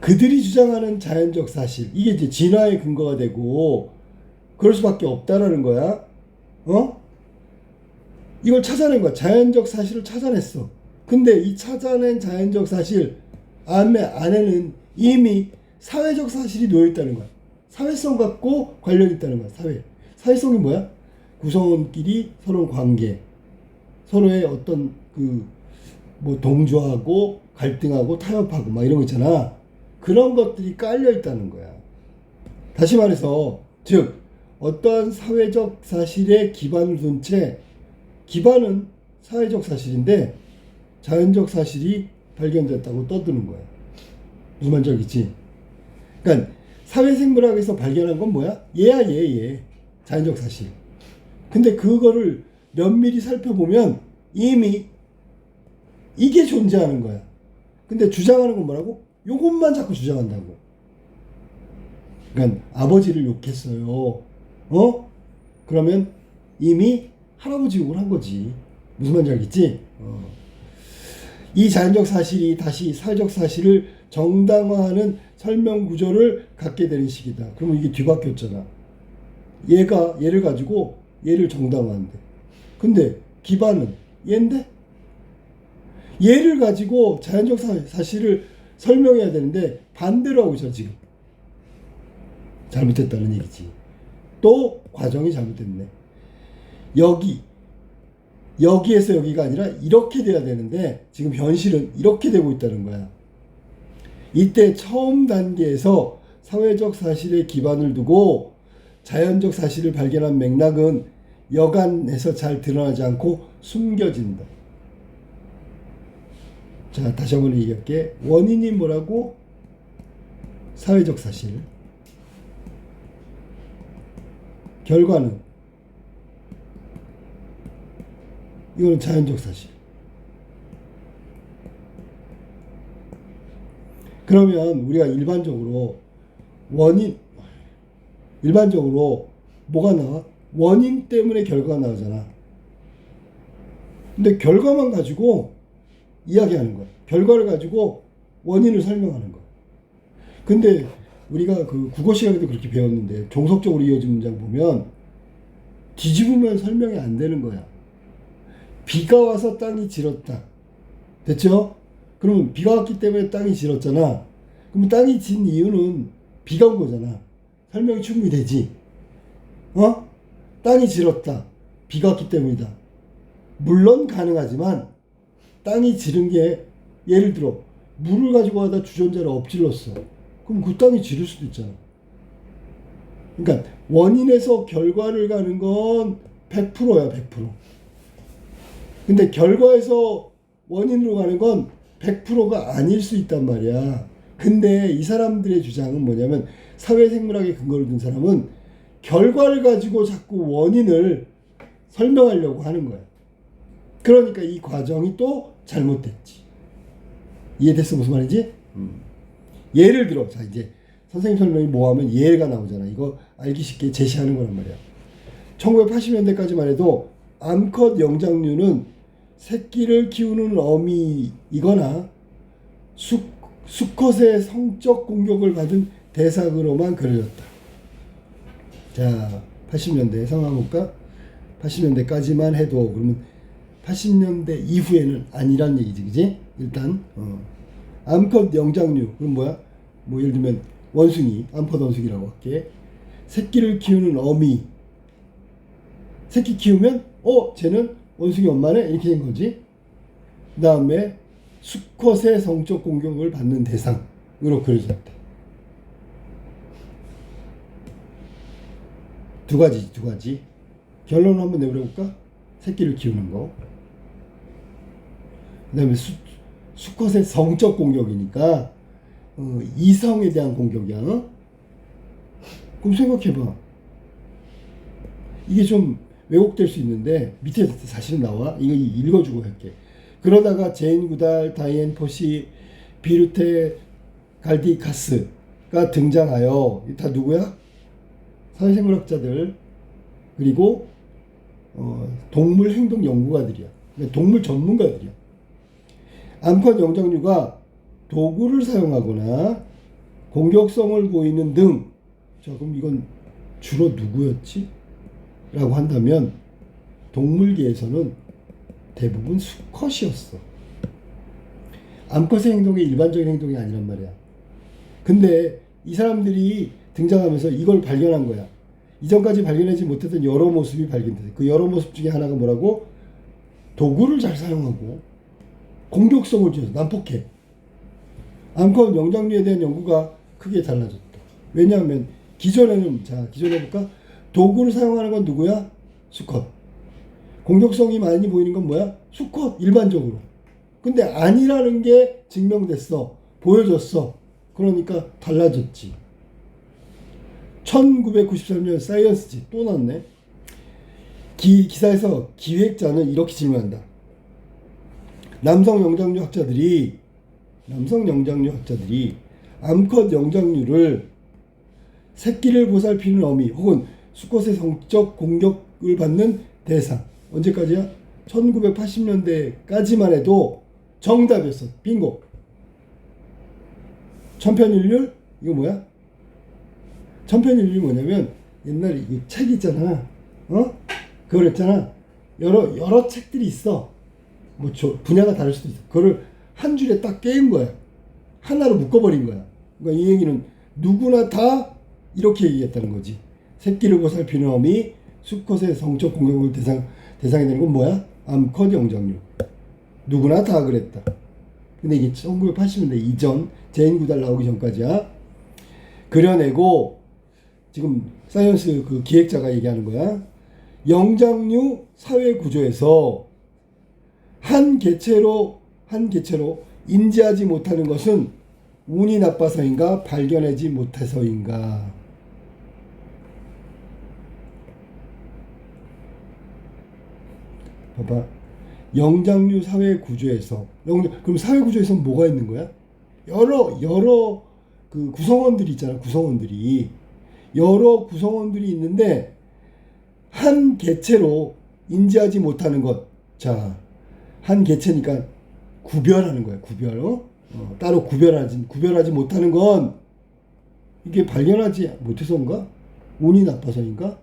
그들이 주장하는 자연적 사실, 이게 이제 진화의 근거가 되고 그럴 수밖에 없다라는 거야. 이걸 찾아낸 거야. 자연적 사실을 찾아냈어. 근데 이 찾아낸 자연적 사실 안에는 이미 사회적 사실이 놓여 있다는 거야. 사회성 갖고 관련 있다는 거야. 사회성이 뭐야? 구성원끼리 서로 관계, 서로의 어떤 뭐 동조하고 갈등하고 타협하고 막 이런 거 있잖아. 그런 것들이 깔려 있다는 거야. 다시 말해서, 즉 어떠한 사회적 사실에 기반을 둔 채, 기반은 사회적 사실인데 자연적 사실이 발견됐다고 떠드는 거야. 무슨 말인지 알겠지? 그러니까 사회생물학에서 발견한 건 뭐야? 얘. 자연적 사실. 근데 그거를 면밀히 살펴보면 이미 이게 존재하는 거야. 근데 주장하는 건 뭐라고? 요것만 자꾸 주장한다고. 그러니까 아버지를 욕했어요. 그러면 이미 할아버지 욕을 한 거지. 무슨 말인지 알겠지? 이 자연적 사실이 다시 사회적 사실을 정당화하는 설명 구조를 갖게 되는 시기다. 그러면 이게 뒤바뀌었잖아. 얘를 가지고 얘를 정당화한대. 근데 기반은 얘인데? 얘를 가지고 자연적 사실을 설명해야 되는데 반대로 하고 있어 지금. 잘못했다는 얘기지. 또 과정이 잘못됐네. 여기에서 여기가 아니라 이렇게 돼야 되는데 지금 현실은 이렇게 되고 있다는 거야. 이때 처음 단계에서 사회적 사실에 기반을 두고 자연적 사실을 발견한 맥락은 여간에서 잘 드러나지 않고 숨겨진다. 자, 다시 한번 얘기할게. 원인이 뭐라고? 사회적 사실. 결과는? 이거는 자연적 사실. 그러면 우리가 일반적으로 뭐가 나와? 원인 때문에 결과가 나오잖아. 근데 결과만 가지고 이야기하는 거야. 결과를 가지고 원인을 설명하는 거야. 근데 우리가 그 국어 시간에도 그렇게 배웠는데 종속적으로 이어진 문장 보면 뒤집으면 설명이 안 되는 거야. 비가 와서 땅이 질었다. 됐죠? 그러면 비가 왔기 때문에 땅이 질었잖아. 그럼 땅이 진 이유는 비가 온 거잖아. 설명이 충분히 되지. 땅이 질었다. 비가 왔기 때문이다. 물론 가능하지만 땅이 지른 게 예를 들어 물을 가지고 가다 주전자를 엎질렀어. 그럼 그 땅이 지를 수도 있잖아. 그러니까 원인에서 결과를 가는 건 100%야, 100%. 근데 결과에서 원인으로 가는 건 100%가 아닐 수 있단 말이야. 근데 이 사람들의 주장은 뭐냐면, 사회생물학에 근거를 둔 사람은 결과를 가지고 자꾸 원인을 설명하려고 하는 거야. 그러니까 이 과정이 또 잘못됐지. 이해됐어? 무슨 말인지? 예를 들어, 자, 이제 선생님 설명이 뭐 하면 예가 나오잖아. 이거 알기 쉽게 제시하는 거란 말이야. 1980년대까지만 해도 암컷 영장류는 새끼를 키우는 어미이거나 수컷의 성적 공격을 받은 대상으로만 그려졌다. 자, 80년대 상황 볼까? 80년대까지만 해도, 그러면 80년대 이후에는 아니란 얘기지, 그지? 일단 암컷 영장류, 그럼 뭐야? 뭐 예를 들면 원숭이, 암컷 원숭이라고 할게. 새끼를 키우는 어미. 새끼 키우면 쟤는 원숭이 엄마네? 이렇게 된 거지. 그 다음에 수컷의 성적 공격을 받는 대상으로 그려졌다. 두 가지. 결론을 한번 내버려볼까? 새끼를 키우는 거. 그 다음에 수컷의 성적 공격이니까 이성에 대한 공격이야. 그럼 생각해봐. 이게 좀 왜곡될 수 있는데 밑에 사실은 나와. 이거 읽어주고 할게. 그러다가 제인 구달, 다이앤 포시, 비루테 갈디카스가 등장하여, 다 누구야? 사회생물학자들, 그리고 동물 행동 연구가들이야. 동물 전문가들이야. 암컷 영장류가 도구를 사용하거나 공격성을 보이는 등. 자, 그럼 이건 주로 누구였지? 라고 한다면 동물계에서는 대부분 수컷이었어. 암컷의 행동이 일반적인 행동이 아니란 말이야. 근데 이 사람들이 등장하면서 이걸 발견한 거야. 이전까지 발견하지 못했던 여러 모습이 발견됐어. 그 여러 모습 중에 하나가 뭐라고? 도구를 잘 사용하고 공격성을 지어서 난폭해. 암컷 영장류에 대한 연구가 크게 달라졌다. 왜냐하면 기존에 볼까? 도구를 사용하는 건 누구야? 수컷. 공격성이 많이 보이는 건 뭐야? 수컷, 일반적으로. 근데 아니라는 게 증명됐어. 보여줬어. 그러니까 달라졌지. 1993년 사이언스지. 또 났네. 기사에서 기획자는 이렇게 질문한다. 남성 영장류 학자들이 암컷 영장류를 새끼를 보살피는 어미 혹은 수컷의 성적 공격을 받는 대상. 언제까지야? 1980년대까지만 해도 정답이었어. 빙고. 천편일률? 이거 뭐야? 천편일률이 뭐냐면, 옛날에 이 책 있잖아. 그걸 했잖아. 여러 책들이 있어. 뭐 분야가 다를 수도 있어. 그거를 한 줄에 딱 깨인 거야. 하나로 묶어버린 거야. 그러니까 이 얘기는 누구나 다 이렇게 얘기했다는 거지. 새끼를 보살피는 어미, 수컷의 성적 공격을 대상이 되는 건 뭐야? 암컷 영장류. 누구나 다 그랬다. 근데 이게 1980년대 이전, 제인 구달 나오기 전까지야. 그려내고, 지금 사이언스 그 기획자가 얘기하는 거야. 영장류 사회 구조에서 한 개체로 인지하지 못하는 것은 운이 나빠서인가, 발견하지 못해서인가. 봐봐. 영장류 사회 구조에서, 그럼 사회 구조에서 뭐가 있는 거야? 여러 그 구성원들이 있잖아. 여러 구성원들이 있는데 한 개체로 인지하지 못하는 것. 자, 한 개체니까 구별하는 거야. 따로 구별하지 못하는 건 이게 발견하지 못해서인가? 운이 나빠서인가?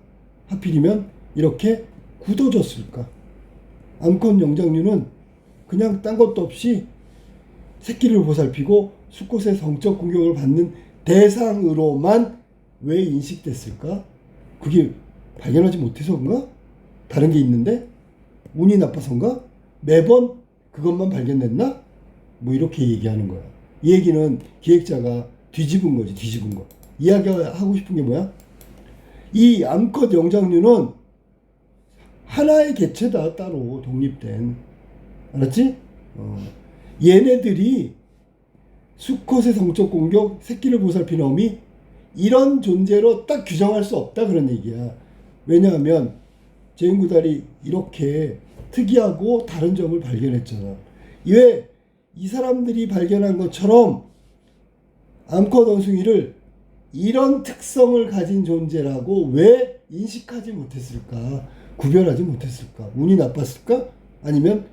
하필이면 이렇게 굳어졌을까? 암컷 영장류는 그냥 딴 것도 없이 새끼를 보살피고 수컷의 성적 공격을 받는 대상으로만 왜 인식됐을까? 그게 발견하지 못해서인가? 다른 게 있는데? 운이 나빠서인가? 매번 그것만 발견됐나? 뭐 이렇게 얘기하는 거야. 이 얘기는 기획자가 뒤집은 거지, 뒤집은 거. 이야기하고 싶은 게 뭐야? 이 암컷 영장류는 하나의 개체다, 따로 독립된. 알았지? 얘네들이 수컷의 성적 공격, 새끼를 보살피는 어미, 이런 존재로 딱 규정할 수 없다, 그런 얘기야. 왜냐하면 제인구달이 이렇게 특이하고 다른 점을 발견했잖아. 왜 이 사람들이 발견한 것처럼 암컷 원숭이를 이런 특성을 가진 존재라고 왜 인식하지 못했을까? 구별하지 못했을까? 운이 나빴을까? 아니면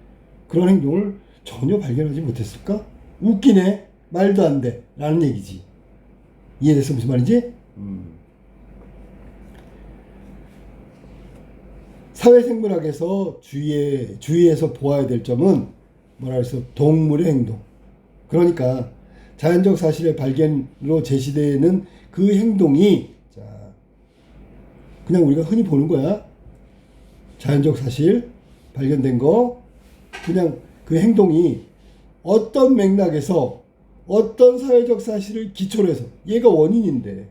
그런 행동을 전혀 발견하지 못했을까? 웃기네. 말도 안 돼. 라는 얘기지. 이해됐어? 무슨 말인지? 사회생물학에서 주의해서 보아야 될 점은 뭐라 해서 동물의 행동. 그러니까 자연적 사실의 발견으로 제시되는 그 행동이, 자, 그냥 우리가 흔히 보는 거야. 자연적 사실 발견된 거, 그냥 그 행동이 어떤 맥락에서 어떤 사회적 사실을 기초로 해서, 얘가 원인인데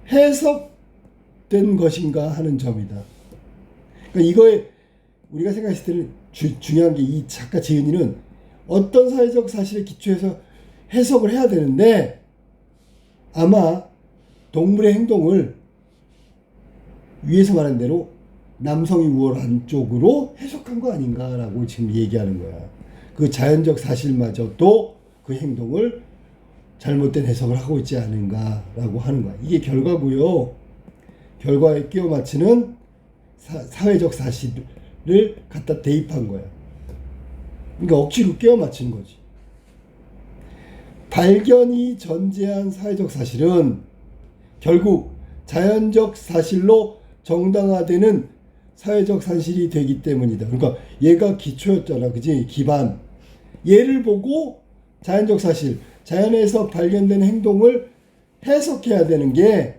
해석된 것인가 하는 점이다. 그러니까 이거에 우리가 생각했을 때는 중요한 게, 이 작가 지은이는 어떤 사회적 사실에 기초해서 해석을 해야 되는데 아마 동물의 행동을 위에서 말한 대로 남성이 우월한 쪽으로 해석한 거 아닌가라고 지금 얘기하는 거야. 그 자연적 사실마저도 그 행동을 잘못된 해석을 하고 있지 않은가라고 하는 거야. 이게 결과고요. 결과에 끼워 맞추는 사회적 사실을 갖다 대입한 거야. 그러니까 억지로 끼워 맞춘 거지. 발견이 전제한 사회적 사실은 결국 자연적 사실로 정당화되는 사회적 사실이 되기 때문이다. 그러니까 얘가 기초였잖아. 그지? 기반. 얘를 보고 자연적 사실, 자연에서 발견된 행동을 해석해야 되는 게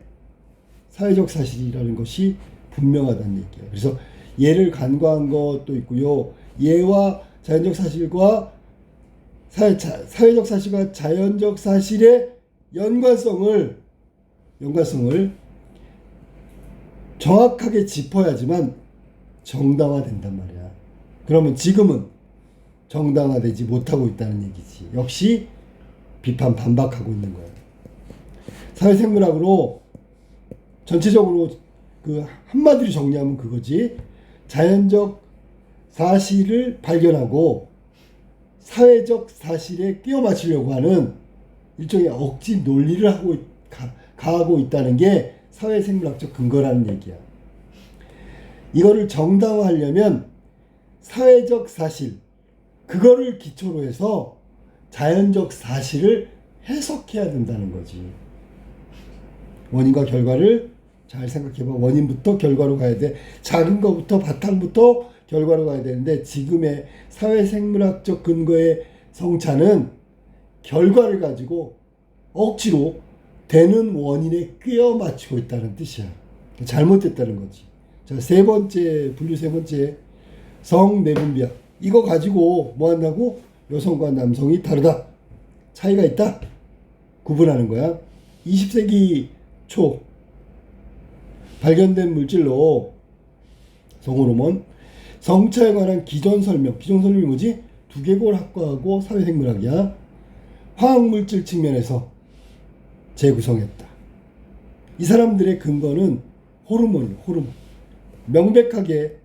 사회적 사실이라는 것이 분명하다는 얘기야. 그래서 얘를 간과한 것도 있고요. 얘와 자연적 사실과 사회적 사실과 자연적 사실의 연관성을 정확하게 짚어야지만 정당화된단 말이야. 그러면 지금은 정당화되지 못하고 있다는 얘기지. 역시 반박하고 있는 거야. 사회생물학으로 전체적으로 그 한마디로 정리하면 그거지. 자연적 사실을 발견하고 사회적 사실에 끼워 맞추려고 하는 일종의 억지 논리를 가하고 있다는 게 사회생물학적 근거라는 얘기야. 이거를 정당화하려면 사회적 사실, 그거를 기초로 해서 자연적 사실을 해석해야 된다는 거지. 원인과 결과를 잘 생각해봐. 원인부터 결과로 가야 돼. 작은 거부터, 바탕부터 결과로 가야 되는데, 지금의 사회생물학적 근거의 성찬은 결과를 가지고 억지로 되는 원인에 끼워 맞추고 있다는 뜻이야. 잘못됐다는 거지. 자, 분류 세 번째, 성내분비학. 이거 가지고 뭐 한다고? 여성과 남성이 다르다, 차이가 있다, 구분하는 거야. 20세기 초 발견된 물질로 성호르몬, 성차에 관한 기존 설명이 뭐지? 두개골 학과하고 사회생물학이야. 화학물질 측면에서 재구성했다. 이 사람들의 근거는 호르몬이야. 호르몬. 명백하게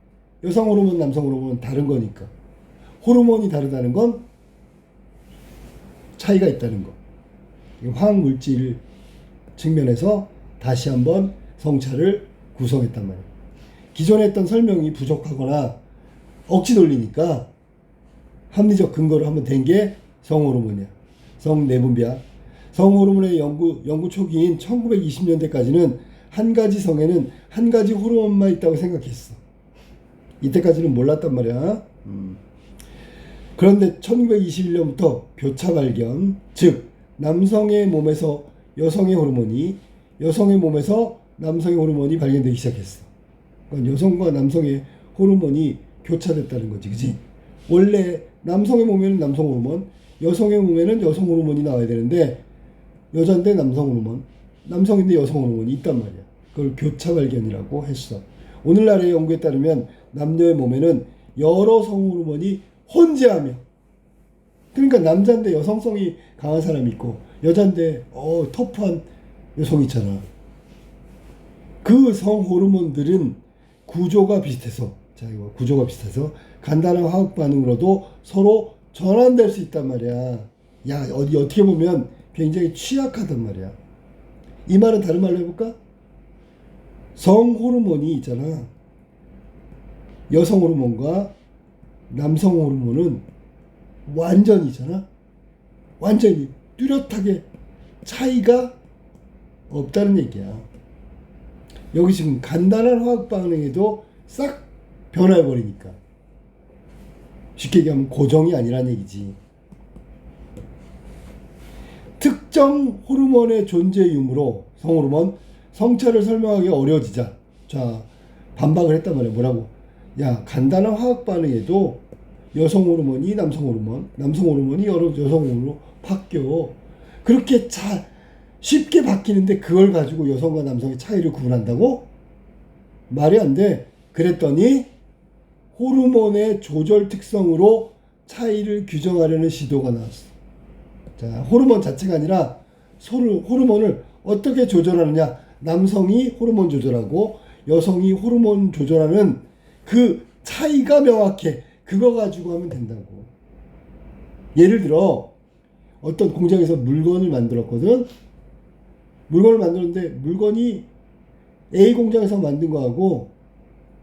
여성 호르몬, 남성 호르몬은 다른 거니까. 호르몬이 다르다는 건 차이가 있다는 거. 화학물질 측면에서 다시 한번 성차를 구성했단 말이야. 기존에 했던 설명이 부족하거나 억지 논리니까 합리적 근거를 한번 댄 게 성호르몬이야. 성내분비학. 성호르몬의 연구 초기인 1920년대까지는 한 가지 성에는 한 가지 호르몬만 있다고 생각했어. 이때까지는 몰랐단 말이야. 그런데 1921년부터 교차 발견, 즉 남성의 몸에서 여성의 호르몬이, 여성의 몸에서 남성의 호르몬이 발견되기 시작했어. 그러니까 여성과 남성의 호르몬이 교차됐다는 거지, 그치? 원래 남성의 몸에는 남성 호르몬, 여성의 몸에는 여성 호르몬이 나와야 되는데 여자인데 남성 호르몬, 남성인데 여성 호르몬이 있단 말이야. 그걸 교차 발견이라고 했어. 오늘날의 연구에 따르면 남녀의 몸에는 여러 성 호르몬이 혼재하며, 그러니까 남자인데 여성성이 강한 사람이 있고 여자인데 터프한 여성이 있잖아. 그 성 호르몬들은 구조가 비슷해서, 자 이거 구조가 비슷해서 간단한 화학 반응으로도 서로 전환될 수 있단 말이야. 야, 어떻게 보면 굉장히 취약하단 말이야. 이 말은 다른 말로 해볼까? 성 호르몬이 있잖아. 여성 호르몬과 남성 호르몬은 완전히잖아. 완전히 뚜렷하게 차이가 없다는 얘기야. 여기 지금 간단한 화학 반응에도 싹 변화해버리니까. 쉽게 얘기하면 고정이 아니란 얘기지. 특정 호르몬의 존재 유무로 성호르몬, 성차를 설명하기 어려워지자, 자 반박을 했단 말이야. 뭐라고? 야, 간단한 화학 반응에도 여성 호르몬이 남성 호르몬, 남성 호르몬이 여성 호르몬으로 바뀌어. 그렇게 쉽게 바뀌는데 그걸 가지고 여성과 남성의 차이를 구분한다고? 말이 안 돼. 그랬더니 호르몬의 조절 특성으로 차이를 규정하려는 시도가 나왔어. 자, 호르몬 자체가 아니라 호르몬을 어떻게 조절하느냐. 남성이 호르몬 조절하고 여성이 호르몬 조절하는 그 차이가 명확해. 그거 가지고 하면 된다고. 예를 들어 어떤 공장에서 물건을 만들었거든. 물건을 만들었는데 물건이 A 공장에서 만든 거하고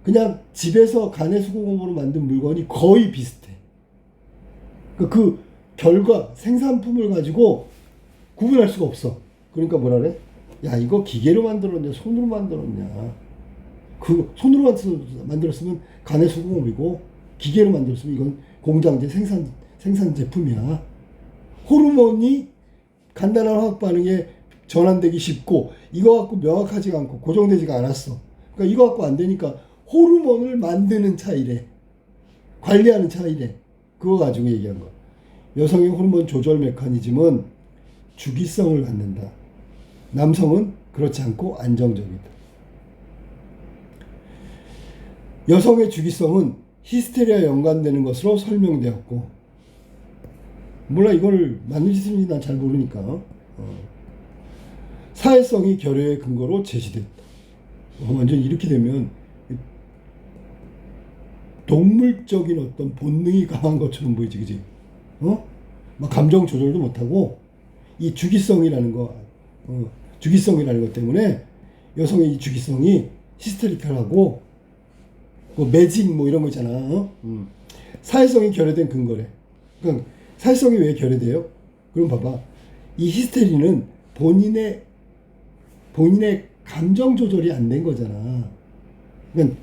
그냥 집에서 가내수공업으로 만든 물건이 거의 비슷해. 그 결과 생산품을 가지고 구분할 수가 없어. 그러니까 뭐라 그래? 야, 이거 기계로 만들었냐 손으로 만들었냐. 그 손으로 만들었으면 가내수공업이고 기계로 만들었으면 이건 공장제 생산 제품이야. 호르몬이 간단한 화학 반응에 전환되기 쉽고 이거 갖고 명확하지가 않고 고정되지가 않았어. 그러니까 이거 갖고 안 되니까 호르몬을 만드는 차이래. 관리하는 차이래. 그거 가지고 얘기한 거야. 여성의 호르몬 조절 메커니즘은 주기성을 갖는다. 남성은 그렇지 않고 안정적이다. 여성의 주기성은 히스테리아 연관되는 것으로 설명되었고, 몰라 이걸 맞는지 틀린지 난 잘 모르니까. 사회성이 결여의 근거로 제시됐다. 완전 이렇게 되면 동물적인 어떤 본능이 강한 것처럼 보이지, 그지? 막 감정 조절도 못하고 이 주기성이라는 것 때문에 여성의 이 주기성이 히스테리컬하고 매직 이런 거 있잖아. 사회성이 결여된 근거래. 그러니까 사회성이 왜 결여돼요? 그럼 봐봐. 이 히스테리는 본인의 감정 조절이 안 된 거잖아. 그러니까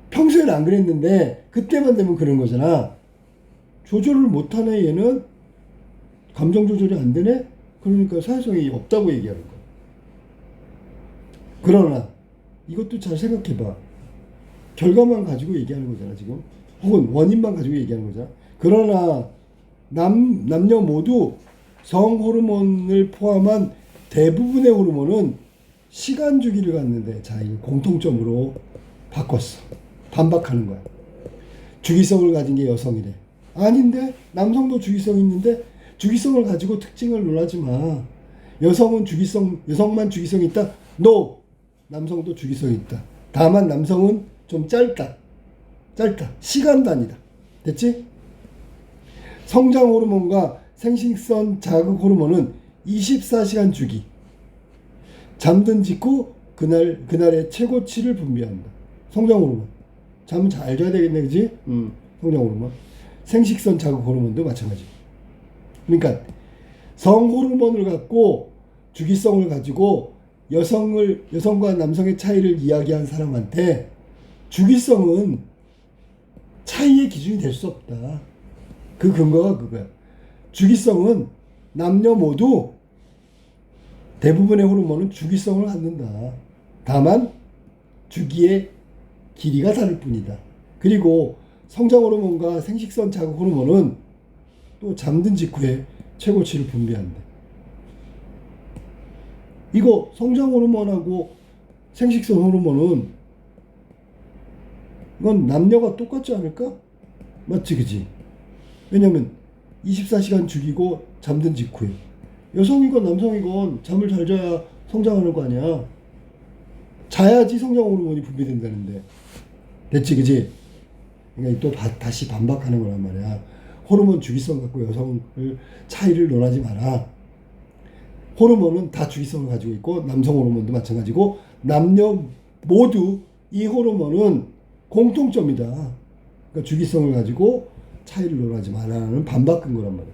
평소에는 안 그랬는데 그때만 되면 그런 거잖아. 조절을 못하네 얘는. 감정 조절이 안 되네. 그러니까 사회성이 없다고 얘기하는 거야. 그러나 이것도 잘 생각해봐. 결과만 가지고 얘기하는 거잖아 지금. 혹은 원인만 가지고 얘기하는 거잖아. 그러나 남녀 모두 성 호르몬을 포함한 대부분의 호르몬은 시간 주기를 갖는데, 자 이거 공통점으로 바꿨어. 반박하는 거야. 주기성을 가진 게 여성이래. 아닌데 남성도 주기성이 있는데 주기성을 가지고 특징을 논하지 마. 여성만 주기성이 있다? No. 남성도 주기성이 있다. 다만 남성은 좀 짧다. 시간 단위다. 됐지? 성장 호르몬과 생식선 자극 호르몬은 24시간 주기. 잠든 직후 그날의 최고치를 분비한다. 성장 호르몬. 잠은 잘 자야 되겠네, 그지? 성장 호르몬. 생식선 자극 호르몬도 마찬가지. 그러니까 성 호르몬을 갖고 주기성을 가지고 여성과 남성의 차이를 이야기한 사람한테 주기성은 차이의 기준이 될 수 없다. 그 근거가 그거야. 주기성은 남녀 모두 대부분의 호르몬은 주기성을 갖는다. 다만 주기의 길이가 다를 뿐이다. 그리고 성장 호르몬과 생식선 자극 호르몬은 또 잠든 직후에 최고치를 분비한다. 이거 성장 호르몬하고 생식선 호르몬은 이건 남녀가 똑같지 않을까? 맞지, 그지? 왜냐면 24시간 죽이고 잠든 직후에 여성이건 남성이건 잠을 잘 자야 성장하는 거 아니야. 자야지 성장 호르몬이 분비된다는데. 됐지, 그지? 그러니까 또 다시 반박하는 거란 말이야. 호르몬 주기성 갖고 여성을 차이를 논하지 마라. 호르몬은 다 주기성을 가지고 있고 남성 호르몬도 마찬가지고 남녀 모두 이 호르몬은 공통점이다. 그러니까 주기성을 가지고 차이를 논하지 마라는 반박 근거란 말이야.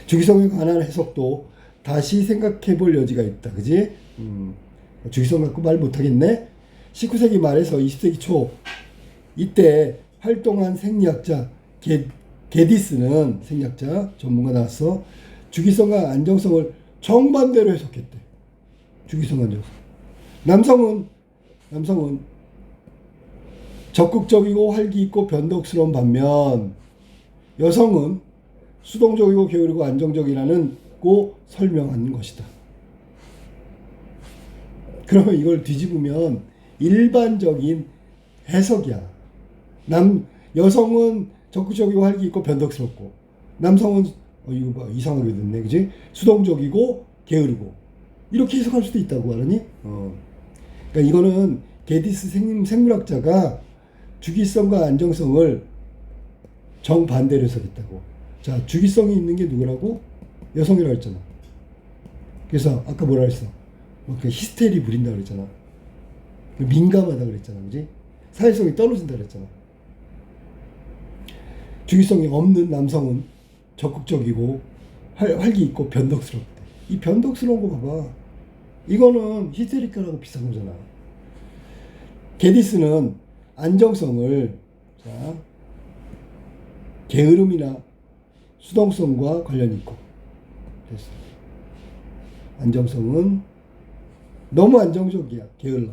주기성에 관한 해석도 다시 생각해 볼 여지가 있다. 그지? 주기성 갖고 말 못하겠네? 19세기 말에서 20세기 초 이때 활동한 생리학자 게디스는 생리학자 전문가 나왔어. 주기성과 안정성을 정반대로 해석했대. 주기성 안정성. 남성은 적극적이고 활기 있고 변덕스러운 반면 여성은 수동적이고 게으르고 안정적이라는 고 설명한 것이다. 그러면 이걸 뒤집으면 일반적인 해석이야. 여성은 적극적이고 활기 있고 변덕스럽고 남성은 이거 봐 이상하게 됐네, 그지? 수동적이고 게으르고 이렇게 해석할 수도 있다고 알았니? 그러니까 이거는 게디스 생물학자가 주기성과 안정성을 정반대로 해석했다고. 자, 주기성이 있는 게 누구라고? 여성이라고 했잖아. 그래서 아까 뭐라 했어? 그 히스테리 부린다 그랬잖아. 민감하다 그랬잖아, 그지? 사회성이 떨어진다 그랬잖아. 주기성이 없는 남성은 적극적이고 활기 있고 변덕스럽대. 이 변덕스러운 거 봐봐. 이거는 히스테리카라고 비슷한 거잖아. 게디스는 안정성을 게으름이나 수동성과 관련이 있고 됐어. 안정성은 너무 안정적이야. 게을러.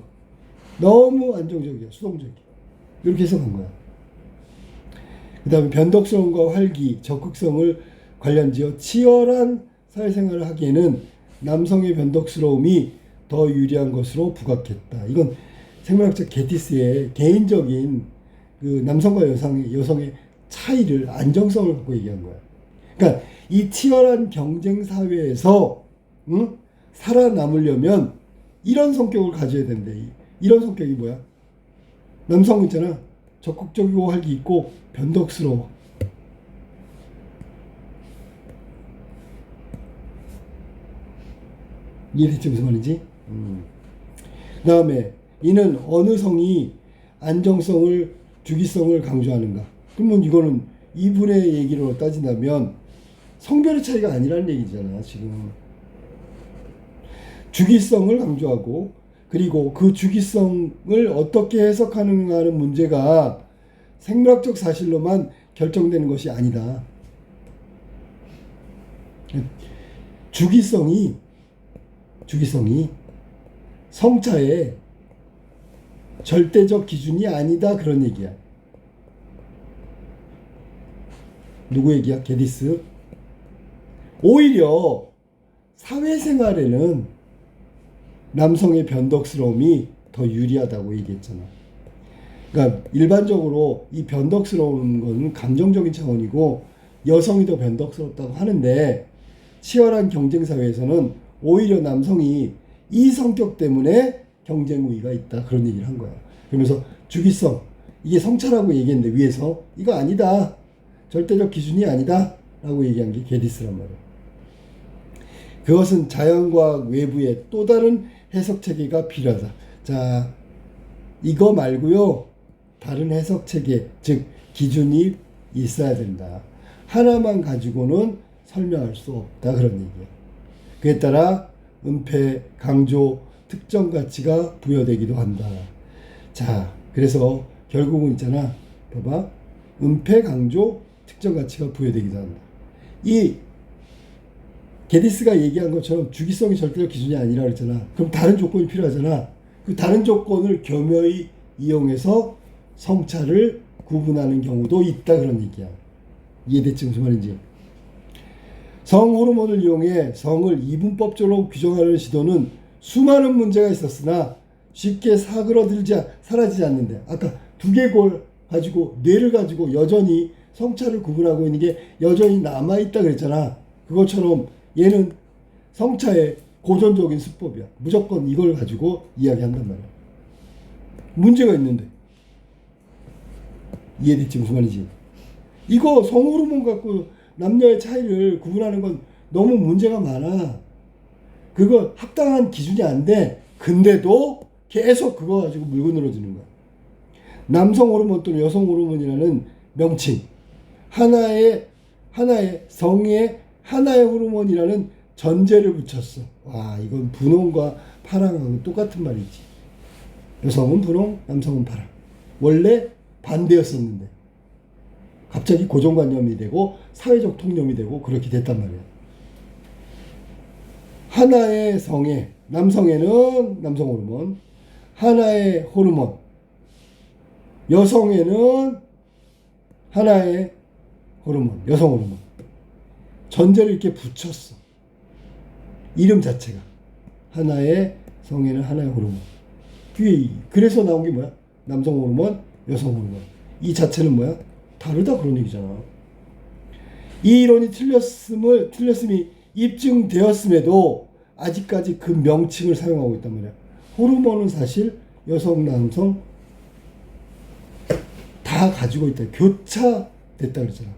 너무 안정적이야. 수동적이야. 이렇게 해석한 거야. 그 다음에 변덕스러움과 활기, 적극성을 관련지어 치열한 사회생활을 하기에는 남성의 변덕스러움이 더 유리한 것으로 부각했다. 이건 생물학자 게티스의 개인적인 그 남성과 여성의 차이를, 안정성을 갖고 얘기한 거야. 그러니까 이 치열한 경쟁 사회에서 살아남으려면 이런 성격을 가져야 된대. 이런 성격이 뭐야? 남성 있잖아. 적극적이고 활기 있고 변덕스러워. 이해됐지 무슨 말인지? 그 다음에 이는 어느 성이 안정성을 주기성을 강조하는가? 그러면 이거는 이분의 얘기로 따진다면 성별의 차이가 아니라는 얘기잖아. 지금 주기성을 강조하고 그리고 그 주기성을 어떻게 해석하는가 하는 문제가 생물학적 사실로만 결정되는 것이 아니다. 주기성이 성차의 절대적 기준이 아니다, 그런 얘기야. 누구 얘기야? 게디스. 오히려 사회생활에는 남성의 변덕스러움이 더 유리하다고 얘기했잖아. 그러니까 일반적으로 이 변덕스러운 건 감정적인 차원이고 여성이 더 변덕스럽다고 하는데 치열한 경쟁 사회에서는 오히려 남성이 이 성격 때문에 경쟁 우위가 있다, 그런 얘기를 한 거야. 그러면서 주기성, 이게 성차라고 얘기했는데 위에서 이거 아니다, 절대적 기준이 아니다 라고 얘기한 게 게디스란 말이야. 그것은 자연과학 외부의 또 다른 해석 체계가 필요하다. 자, 이거 말고요 다른 해석 체계, 즉 기준이 있어야 된다. 하나만 가지고는 설명할 수 없다, 그런 얘기야. 그에 따라 은폐, 강조, 특정 가치가 부여되기도 한다. 자, 그래서 결국은 있잖아. 봐봐. 은폐, 강조, 특정 가치가 부여되기도 한다. 이 게디스가 얘기한 것처럼 주기성이 절대적 기준이 아니라 그랬잖아. 그럼 다른 조건이 필요하잖아. 그 다른 조건을 교묘히 이용해서 성차를 구분하는 경우도 있다 그런 얘기야. 이해됐지 무슨 말인지? 성 호르몬을 이용해 성을 이분법적으로 규정하려는 시도는 수많은 문제가 있었으나 쉽게 사라지지 않는데, 아까 두개골 가지고 뇌를 가지고 여전히 성차를 구분하고 있는 게 여전히 남아있다 그랬잖아. 그것처럼 얘는 성차의 고전적인 수법이야. 무조건 이걸 가지고 이야기한단 말이야. 문제가 있는데. 이해됐지 무슨 말인지? 이거 성호르몬 갖고 남녀의 차이를 구분하는 건 너무 문제가 많아. 그거 합당한 기준이 안 돼. 근데도 계속 그거 가지고 물고 늘어지는 거야. 남성 호르몬 또는 여성 호르몬이라는 명칭, 하나의 성의 하나의 호르몬이라는 전제를 붙였어. 와, 이건 분홍과 파랑하고 똑같은 말이지. 여성은 분홍, 남성은 파랑. 원래 반대였었는데 갑자기 고정관념이 되고 사회적 통념이 되고 그렇게 됐단 말이야. 하나의 성에, 남성에는 남성 호르몬, 하나의 호르몬, 여성에는 하나의 호르몬, 여성 호르몬. 전제를 이렇게 붙였어. 이름 자체가. 하나의 성에는 하나의 호르몬. 그래서 나온 게 뭐야? 남성 호르몬, 여성 호르몬. 이 자체는 뭐야? 다르다 그런 얘기잖아. 이 이론이 틀렸음이 입증되었음에도 아직까지 그 명칭을 사용하고 있단 말이야. 호르몬은 사실 여성, 남성 다 가지고 있다. 교차됐다 그랬잖아.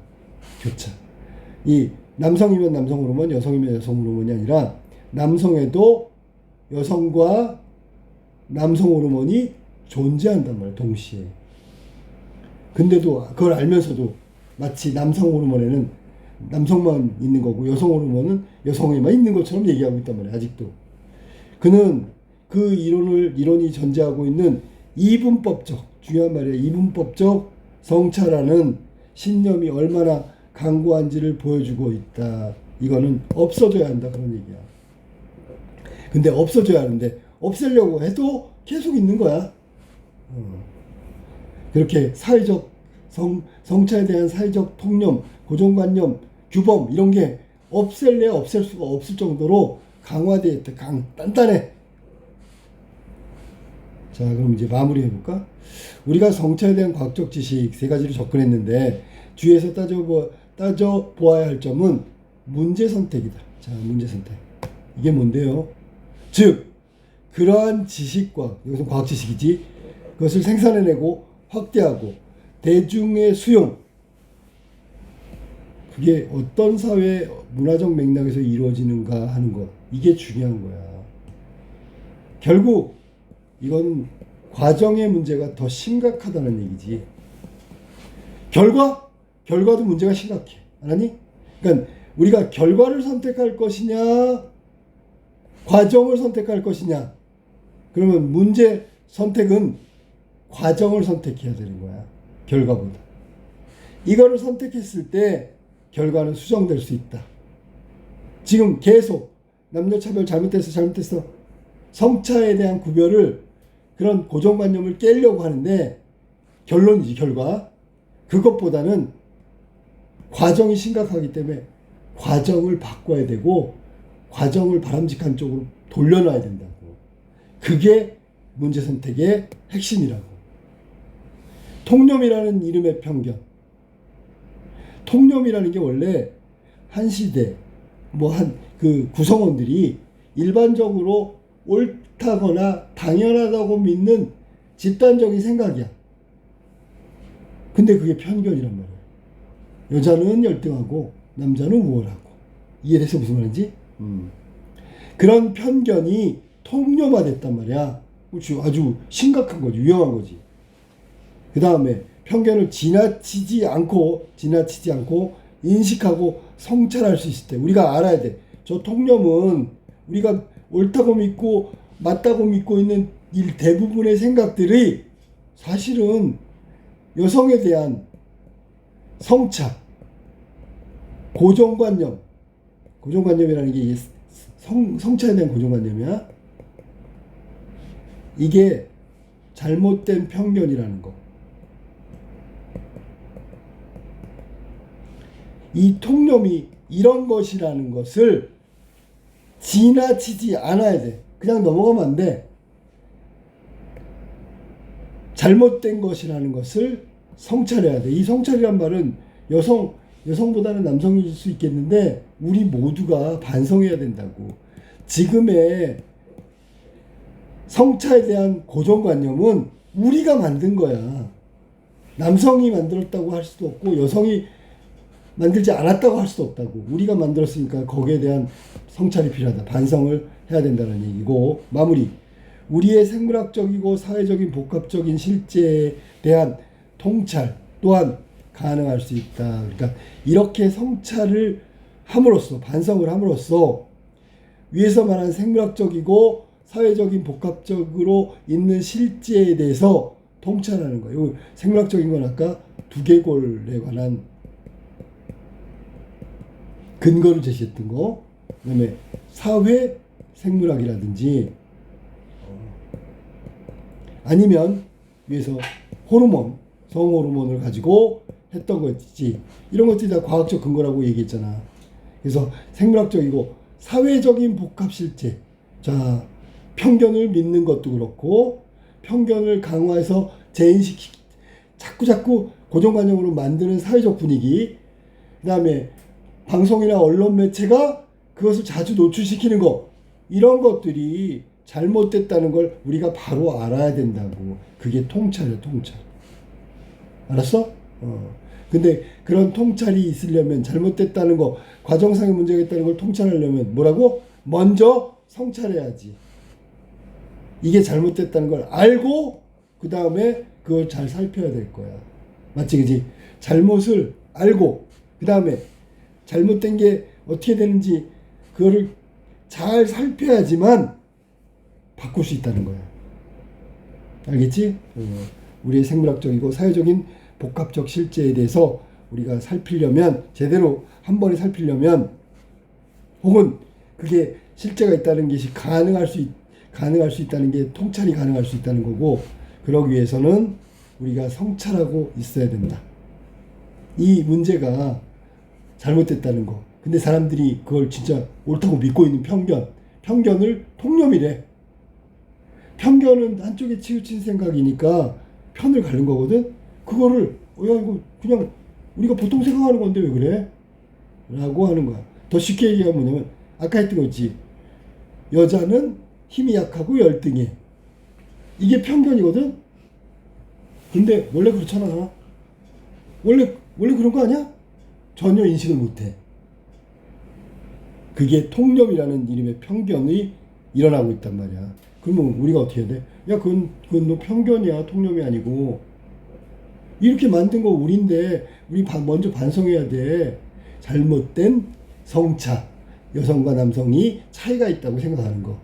교차. 이 남성이면 남성 호르몬, 여성이면 여성 호르몬이 아니라 남성에도 여성과 남성 호르몬이 존재한단 말이야. 동시에. 근데도 그걸 알면서도 마치 남성 호르몬에는 남성만 있는 거고 여성 호르몬은 여성에만 있는 것처럼 얘기하고 있단 말이야. 아직도. 그는 그 이론이 전제하고 있는 이분법적, 중요한 말이야. 이분법적 성차라는 신념이 얼마나 강고한지를 보여주고 있다. 이거는 없어져야 한다. 그런 얘기야. 근데 없어져야 하는데 없애려고 해도 계속 있는 거야. 그렇게 사회적 성차에 대한 사회적 통념, 고정관념, 규범 이런 게 없앨래야 없앨 수가 없을 정도로 강화되어 있다. 단단해. 자, 그럼 이제 마무리 해볼까? 우리가 성차에 대한 과학적 지식 세 가지로 접근했는데 주위에서 따져보아야 할 점은 문제 선택이다. 자, 문제 선택. 이게 뭔데요? 즉, 그러한 지식과, 이것은 과학 지식이지, 그것을 생산해내고 확대하고 대중의 수용, 그게 어떤 사회 문화적 맥락에서 이루어지는가 하는 것, 이게 중요한 거야. 결국 이건 과정의 문제가 더 심각하다는 얘기지. 결과도 문제가 심각해. 알았니? 그러니까 우리가 결과를 선택할 것이냐, 과정을 선택할 것이냐. 그러면 문제 선택은 과정을 선택해야 되는 거야. 결과보다. 이거를 선택했을 때 결과는 수정될 수 있다. 지금 계속 남녀차별 잘못됐어. 성차에 대한 구별을, 그런 고정관념을 깨려고 하는데 결론이지, 결과. 그것보다는 과정이 심각하기 때문에 과정을 바꿔야 되고 과정을 바람직한 쪽으로 돌려놔야 된다고. 그게 문제 선택의 핵심이라고. 통념이라는 이름의 편견. 통념이라는 게 원래 한 시대 그 구성원들이 일반적으로 옳다거나 당연하다고 믿는 집단적인 생각이야. 근데 그게 편견이란 말이야. 여자는 열등하고 남자는 우월하고. 이해돼서 무슨 말인지? 그런 편견이 통념화됐단 말이야. 아주 심각한 거지. 위험한 거지. 그 다음에 편견을 지나치지 않고 인식하고 성찰할 수 있을 때 우리가 알아야 돼. 저 통념은 우리가 옳다고 믿고 맞다고 믿고 있는 이 대부분의 생각들이 사실은 여성에 대한 성차, 고정관념이라는 게 성차에 대한 고정관념이야. 이게 잘못된 편견이라는 거. 이 통념이 이런 것이라는 것을 지나치지 않아야 돼. 그냥 넘어가면 안 돼. 잘못된 것이라는 것을 성찰해야 돼. 이 성찰이란 말은 여성보다는 남성일 수 있겠는데 우리 모두가 반성해야 된다고. 지금의 성차에 대한 고정관념은 우리가 만든 거야. 남성이 만들었다고 할 수도 없고 여성이 만들지 않았다고 할 수도 없다고. 우리가 만들었으니까 거기에 대한 성찰이 필요하다. 반성을 해야 된다는 얘기고, 마무리. 우리의 생물학적이고 사회적인 복합적인 실제에 대한 통찰 또한 가능할 수 있다. 그러니까 이렇게 성찰을 함으로써, 반성을 함으로써 위에서 말한 생물학적이고 사회적인 복합적으로 있는 실제에 대해서 통찰하는 거예요. 생물학적인 건 아까 두개골에 관한 근거를 제시했던 거, 그 다음에 사회 생물학이라든지 아니면 위에서 호르몬, 성호르몬을 가지고 했던 거지. 이런 것들이 다 과학적 근거라고 얘기했잖아. 그래서 생물학적이고 사회적인 복합 실제. 자, 편견을 믿는 것도 그렇고 편견을 강화해서 재인식 자꾸 고정관념으로 만드는 사회적 분위기. 그 다음에 방송이나 언론 매체가 그것을 자주 노출시키는 거. 이런 것들이 잘못됐다는 걸 우리가 바로 알아야 된다고. 그게 통찰이야, 통찰. 알았어? 근데 그런 통찰이 있으려면 잘못됐다는 거, 과정상의 문제가 있다는 걸 통찰하려면 뭐라고? 먼저 성찰해야지. 이게 잘못됐다는 걸 알고 그 다음에 그걸 잘 살펴야 될 거야. 맞지, 그지? 잘못을 알고 그 다음에 잘못된 게 어떻게 되는지 그거를 잘 살펴야지만 바꿀 수 있다는 거야. 알겠지? 우리의 생물학적이고 사회적인 복합적 실제에 대해서 우리가 살피려면, 제대로 한 번에 살피려면, 혹은 그게 실제가 있다는 것이 가능할 수 있다는 게 통찰이 가능할 수 있다는 거고, 그러기 위해서는 우리가 성찰하고 있어야 된다. 이 문제가 잘못됐다는 거. 근데 사람들이 그걸 진짜 옳다고 믿고 있는 편견을 통념이래. 편견은 한쪽에 치우친 생각이니까 편을 가른 거거든. 그거를 야 이거 그냥 우리가 보통 생각하는 건데 왜 그래? 라고 하는 거야. 더 쉽게 얘기하면 뭐냐면 아까 했던 거 있지. 여자는 힘이 약하고 열등해. 이게 편견이거든. 근데 원래 그렇잖아. 원래 그런 거 아니야? 전혀 인식을 못해. 그게 통념이라는 이름의 편견이 일어나고 있단 말이야. 그러면 우리가 어떻게 해야 돼? 야, 그건 너 편견이야. 통념이 아니고. 이렇게 만든 거 우린데, 우리 먼저 반성해야 돼. 잘못된 성차. 여성과 남성이 차이가 있다고 생각하는 거.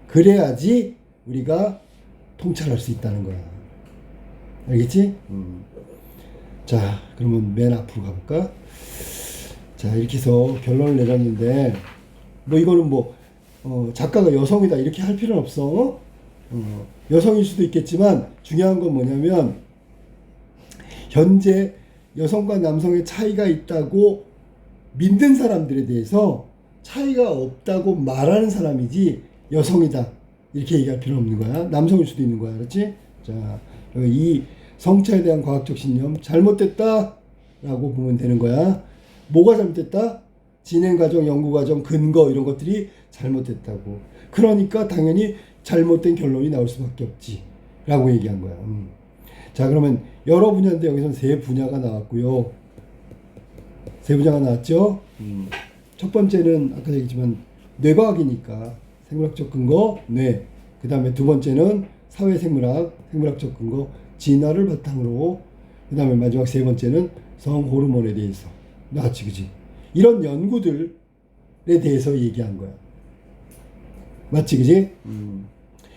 그래야지 우리가 통찰할 수 있다는 거야. 알겠지? 자, 그러면 맨 앞으로 가볼까? 자, 이렇게 해서 결론을 내렸는데, 뭐 이거는 작가가 여성이다 이렇게 할 필요는 없어. 여성일 수도 있겠지만 중요한 건 뭐냐면, 현재 여성과 남성의 차이가 있다고 믿는 사람들에 대해서 차이가 없다고 말하는 사람이지 여성이다 이렇게 얘기할 필요는 없는 거야. 남성일 수도 있는 거야. 그렇지? 자, 이 성차에 대한 과학적 신념 잘못됐다 라고 보면 되는 거야. 뭐가 잘못됐다? 진행과정, 연구과정, 근거 이런 것들이 잘못됐다고. 그러니까 당연히 잘못된 결론이 나올 수밖에 없지 라고 얘기한 거야. 자, 그러면 여러 분야인데 여기서는 세 분야가 나왔고요. 세 분야가 나왔죠. 첫 번째는 아까 얘기했지만 뇌과학이니까 생물학적 근거, 뇌. 그 다음에 두 번째는 사회생물학, 생물학적 근거, 진화를 바탕으로. 그 다음에 마지막 세 번째는 성호르몬에 대해서 나왔지, 그지? 이런 연구들에 대해서 얘기한 거야. 맞지, 그지?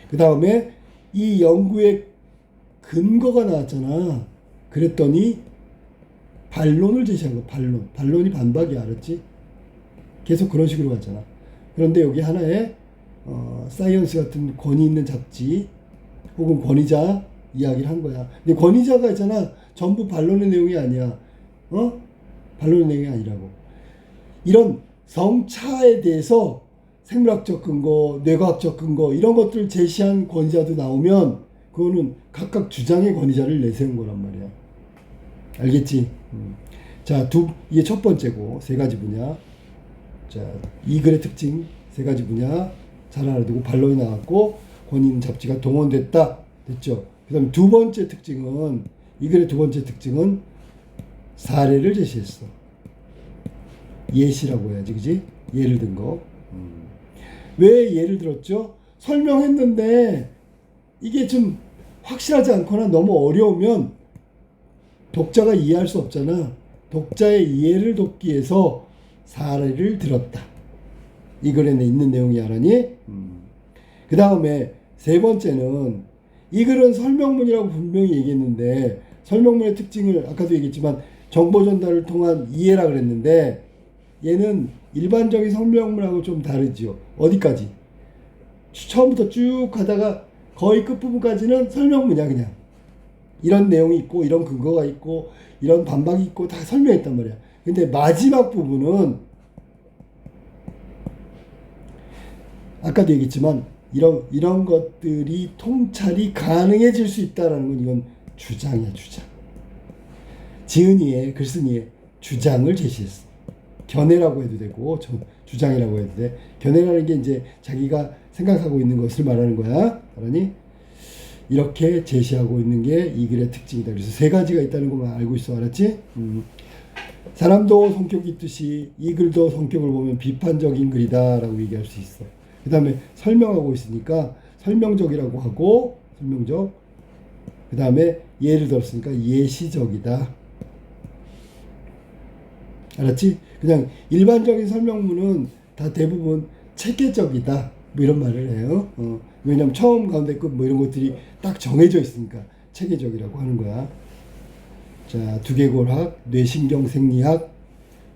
그 다음에 이 연구의 근거가 나왔잖아. 그랬더니 반론을 제시한 거, 반론. 반론이 반박이야, 알았지? 계속 그런 식으로 갔잖아. 그런데 여기 하나의 사이언스 같은 권위 있는 잡지 혹은 권위자 이야기를 한 거야. 근데 권위자가 있잖아. 전부 반론의 내용이 아니야. 반론의 내용이 아니라고. 이런 성차에 대해서 생물학적 근거, 뇌과학적 근거 이런 것들을 제시한 권위자도 나오면 그거는 각각 주장의 권위자를 내세운 거란 말이야. 알겠지? 자, 이게 첫 번째고 세 가지 분야. 자, 이 글의 특징 세 가지 분야 잘 알아두고 반론이 나왔고 권위 있는 잡지가 동원됐다. 됐죠? 그 다음 두 번째 특징은 이 글의 두 번째 특징은 사례를 제시했어. 예시라고 해야지, 그지? 예를 든 거. 왜 예를 들었죠? 설명했는데 이게 좀 확실하지 않거나 너무 어려우면 독자가 이해할 수 없잖아. 독자의 이해를 돕기 위해서 사례를 들었다. 이 글에 있는 내용이 알아니? 그 다음에 세 번째는 이 글은 설명문이라고 분명히 얘기했는데 설명문의 특징을 아까도 얘기했지만 정보 전달을 통한 이해라 그랬는데 얘는 일반적인 설명문하고 좀 다르지요. 어디까지? 처음부터 쭉 가다가 거의 끝부분까지는 설명문이야 그냥. 이런 내용이 있고 이런 근거가 있고 이런 반박이 있고 다 설명했단 말이야. 근데 마지막 부분은 아까도 얘기했지만 이런 것들이 통찰이 가능해질 수 있다라는 건 이건 주장이야, 주장. 지은이의 글쓴이의 주장을 제시했어. 견해라고 해도 되고 주장이라고 해도 돼. 견해라는 게 이제 자기가 생각하고 있는 것을 말하는 거야. 알았니? 이렇게 제시하고 있는 게 이 글의 특징이다. 그래서 세 가지가 있다는 것만 알고 있어. 알았지? 사람도 성격이 있듯이 이 글도 성격을 보면 비판적인 글이다라고 얘기할 수 있어. 그 다음에 설명하고 있으니까 설명적이라고 하고 설명적. 그 다음에 예를 들었으니까 예시적이다. 알았지? 그냥 일반적인 설명문은 다 대부분 체계적이다. 뭐 이런 말을 해요. 왜냐면 처음, 가운데, 끝 뭐 이런 것들이 딱 정해져 있으니까 체계적이라고 하는 거야. 자, 두개골학, 뇌신경 생리학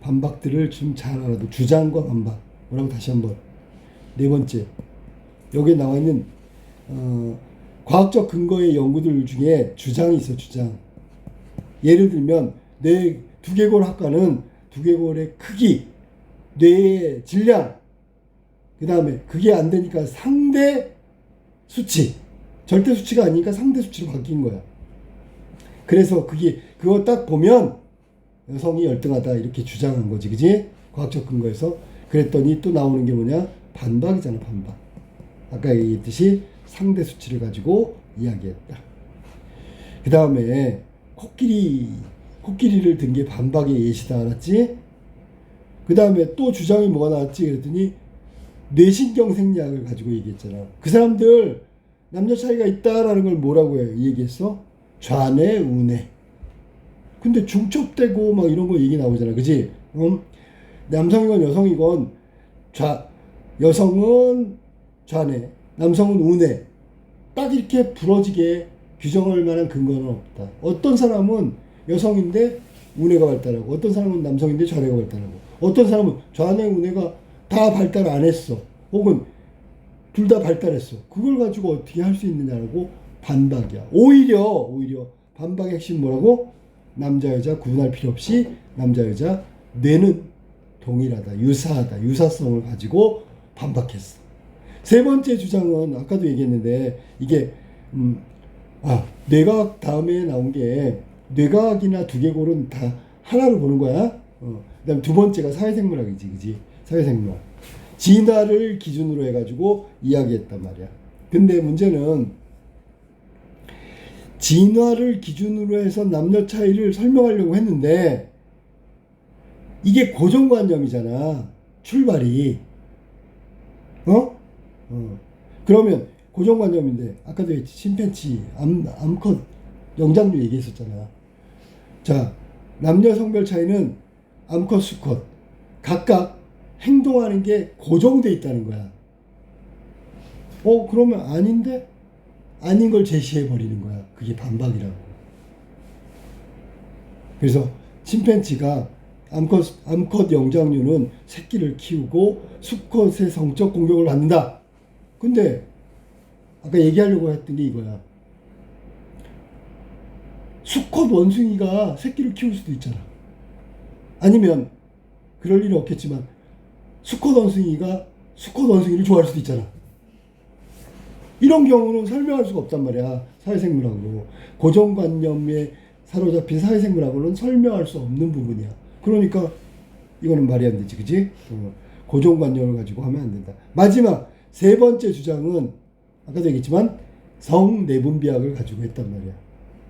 반박들을 좀 잘 알아도 주장과 반박. 뭐라고 다시 한번. 네 번째, 여기에 나와 있는 과학적 근거의 연구들 중에 주장이 있어. 주장. 예를 들면 뇌 두개골 학과는 두개골의 크기, 뇌의 질량, 그 다음에 그게 안 되니까 상대 수치, 절대 수치가 아니니까 상대 수치로 바뀐 거야. 그래서 그거 딱 보면 여성이 열등하다 이렇게 주장한 거지, 그지? 과학적 근거에서. 그랬더니 또 나오는 게 뭐냐? 반박이잖아, 반박. 아까 얘기했듯이 상대 수치를 가지고 이야기했다. 그 다음에 코끼리를 든 게 반박의 예시다. 알았지? 그 다음에 또 주장이 뭐가 나왔지? 그랬더니 뇌신경 생리학을 가지고 얘기했잖아. 그 사람들 남녀 차이가 있다라는 걸 뭐라고 얘기했어? 좌뇌, 우뇌. 근데 중첩되고 막 이런 거 얘기 나오잖아. 그지? 남성이건 여성이건 여성은 좌뇌, 남성은 우뇌. 딱 이렇게 부러지게 규정할 만한 근거는 없다. 어떤 사람은 여성인데 우뇌가 발달하고 어떤 사람은 남성인데 좌뇌가 발달하고 어떤 사람은 좌뇌, 우뇌가 다 발달 안 했어. 혹은 둘 다 발달했어. 그걸 가지고 어떻게 할 수 있느냐라고 반박이야. 오히려 반박의 핵심 뭐라고? 남자 여자 구분할 필요 없이 남자 여자 뇌는 동일하다, 유사하다, 유사성을 가지고 반박했어. 세 번째 주장은 아까도 얘기했는데 이게 뇌과학 다음에 나온 게 뇌과학이나 두개골은 다 하나로 보는 거야. 그다음 두 번째가 사회생물학이지, 그지? 사회생물학. 진화를 기준으로 해가지고 이야기했단 말이야. 근데 문제는 진화를 기준으로 해서 남녀 차이를 설명하려고 했는데 이게 고정관념이잖아. 출발이. 그러면 고정관념인데 아까도 했지. 침팬치, 암컷, 영장류 얘기했었잖아. 자, 남녀 성별 차이는 암컷, 수컷 각각 행동하는 게 고정돼 있다는 거야. 그러면 아닌데? 아닌 걸 제시해 버리는 거야. 그게 반박이라고. 그래서 침팬지가 암컷 영장류는 새끼를 키우고 수컷의 성적 공격을 받는다. 근데 아까 얘기하려고 했던 게 이거야. 수컷 원숭이가 새끼를 키울 수도 있잖아. 아니면 그럴 일은 없겠지만 수컷 원숭이가 수컷 원숭이를 좋아할 수도 있잖아. 이런 경우는 설명할 수가 없단 말이야. 사회생물학으로. 고정관념에 사로잡힌 사회생물학으로는 설명할 수 없는 부분이야. 그러니까 이거는 말이 안 되지, 그지? 고정관념을 가지고 하면 안 된다. 마지막 세 번째 주장은 아까도 얘기했지만 성내분비학을 가지고 했단 말이야.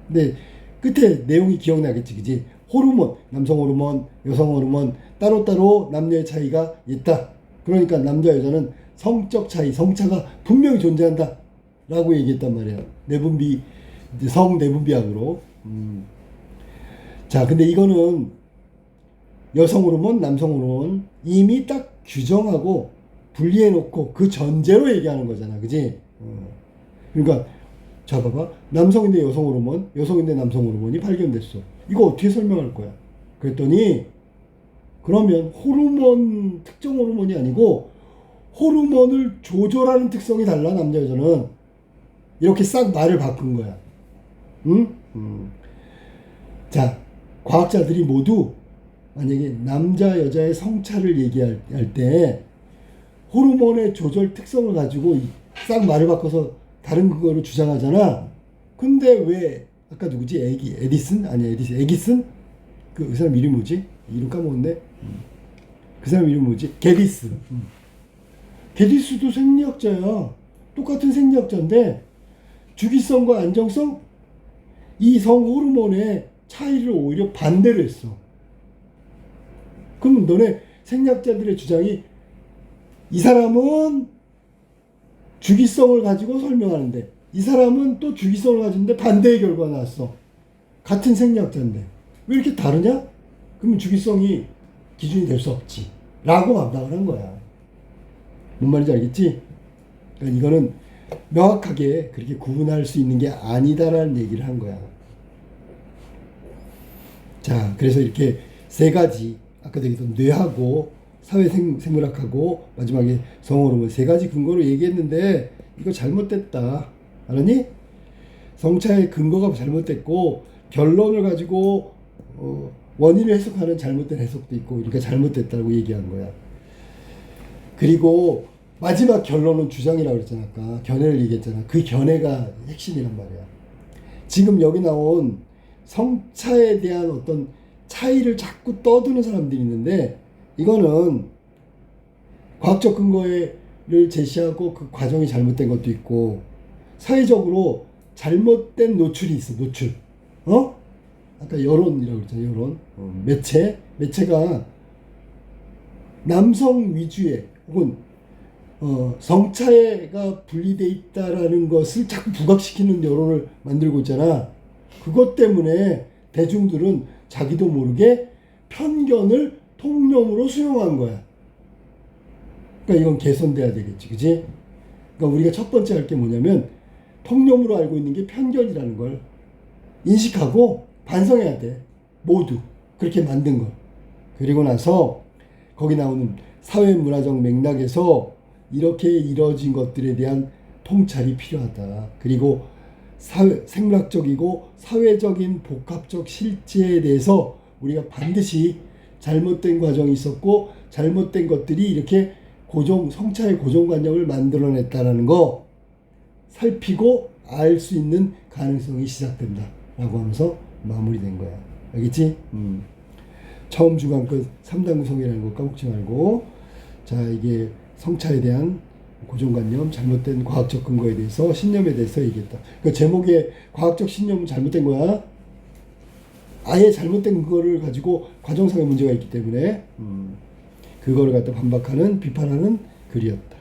근데 끝에 내용이 기억나겠지, 그지? 호르몬, 남성 호르몬, 여성 호르몬 따로따로 남녀의 차이가 있다. 그러니까 남자 여자는 성적 차이, 성차가 분명히 존재한다 라고 얘기했단 말이야. 내분비, 성내분비학으로. 자, 근데 이거는 여성 호르몬, 남성 호르몬 이미 딱 규정하고 분리해 놓고 그 전제로 얘기하는 거잖아, 그지? 그러니까 자, 봐봐. 남성인데 여성 호르몬, 여성인데 남성 호르몬이 발견됐어. 이거 어떻게 설명할 거야? 그랬더니 그러면 호르몬, 특정 호르몬이 아니고 호르몬을 조절하는 특성이 달라, 남자 여자는. 이렇게 싹 말을 바꾼 거야. 응? 자, 과학자들이 모두 만약에 남자 여자의 성차를 얘기할 때 호르몬의 조절 특성을 가지고 싹 말을 바꿔서 다른 그거를 주장하잖아. 근데 왜 아까 누구지? 에디슨? 아니야, 에기슨? 그 사람 이름이 뭐지? 이름 까먹었네. 그 사람 이름 뭐지? 게디스. 게디스도 생리학자야. 똑같은 생리학자인데 주기성과 안정성, 이 성 호르몬의 차이를 오히려 반대로 했어. 그럼 너네 생리학자들의 주장이 이 사람은 주기성을 가지고 설명하는데 이 사람은 또 주기성을 가지는데 반대의 결과가 나왔어. 같은 생리학자인데 왜 이렇게 다르냐? 그러면 주기성이 기준이 될 수 없지 라고 반박을 한 거야. 뭔 말인지 알겠지? 그러니까 이거는 명확하게 그렇게 구분할 수 있는 게 아니다라는 얘기를 한 거야. 자, 그래서 이렇게 세 가지, 아까도 얘기했던 뇌하고 사회생물학하고 마지막에 성호르몬 세 가지 근거로 얘기했는데 이거 잘못됐다. 알았니? 성차의 근거가 잘못됐고 결론을 가지고 원인을 해석하는 잘못된 해석도 있고, 그러니까 잘못됐다고 얘기한 거야. 그리고 마지막 결론은 주장이라고 그랬잖아. 아까 견해를 얘기했잖아. 그 견해가 핵심이란 말이야. 지금 여기 나온 성차에 대한 어떤 차이를 자꾸 떠드는 사람들이 있는데 이거는 과학적 근거를 제시하고 그 과정이 잘못된 것도 있고 사회적으로 잘못된 노출이 있어. 노출. 아까 여론이라고 그랬잖아요. 여론. 매체가 남성 위주의 혹은 성차가 분리돼 있다라는 것을 자꾸 부각시키는 여론을 만들고 있잖아. 그것 때문에 대중들은 자기도 모르게 편견을 통념으로 수용한 거야. 그러니까 이건 개선돼야 되겠지, 그지? 그러니까 우리가 첫 번째 할 게 뭐냐면 통념으로 알고 있는 게 편견이라는 걸 인식하고 반성해야 돼. 모두 그렇게 만든 걸. 그리고 나서 거기 나오는 사회문화적 맥락에서 이렇게 이루어진 것들에 대한 통찰이 필요하다. 그리고 생물학적이고 사회적인 복합적 실제에 대해서 우리가 반드시 잘못된 과정이 있었고 잘못된 것들이 이렇게 성차의 고정관념을 만들어냈다는 거 살피고 알 수 있는 가능성이 시작된다 라고 하면서 마무리된 거야. 알겠지? 처음 중간 끝 3단 구성이라는 거 까먹지 말고, 자, 이게 성차에 대한 고정관념, 잘못된 과학적 근거에 대해서, 신념에 대해서 얘기했다. 그 제목에 과학적 신념은 잘못된 거야. 아예 잘못된 그거를 가지고 과정상의 문제가 있기 때문에 그거를 갖다 반박하는, 비판하는 글이었다.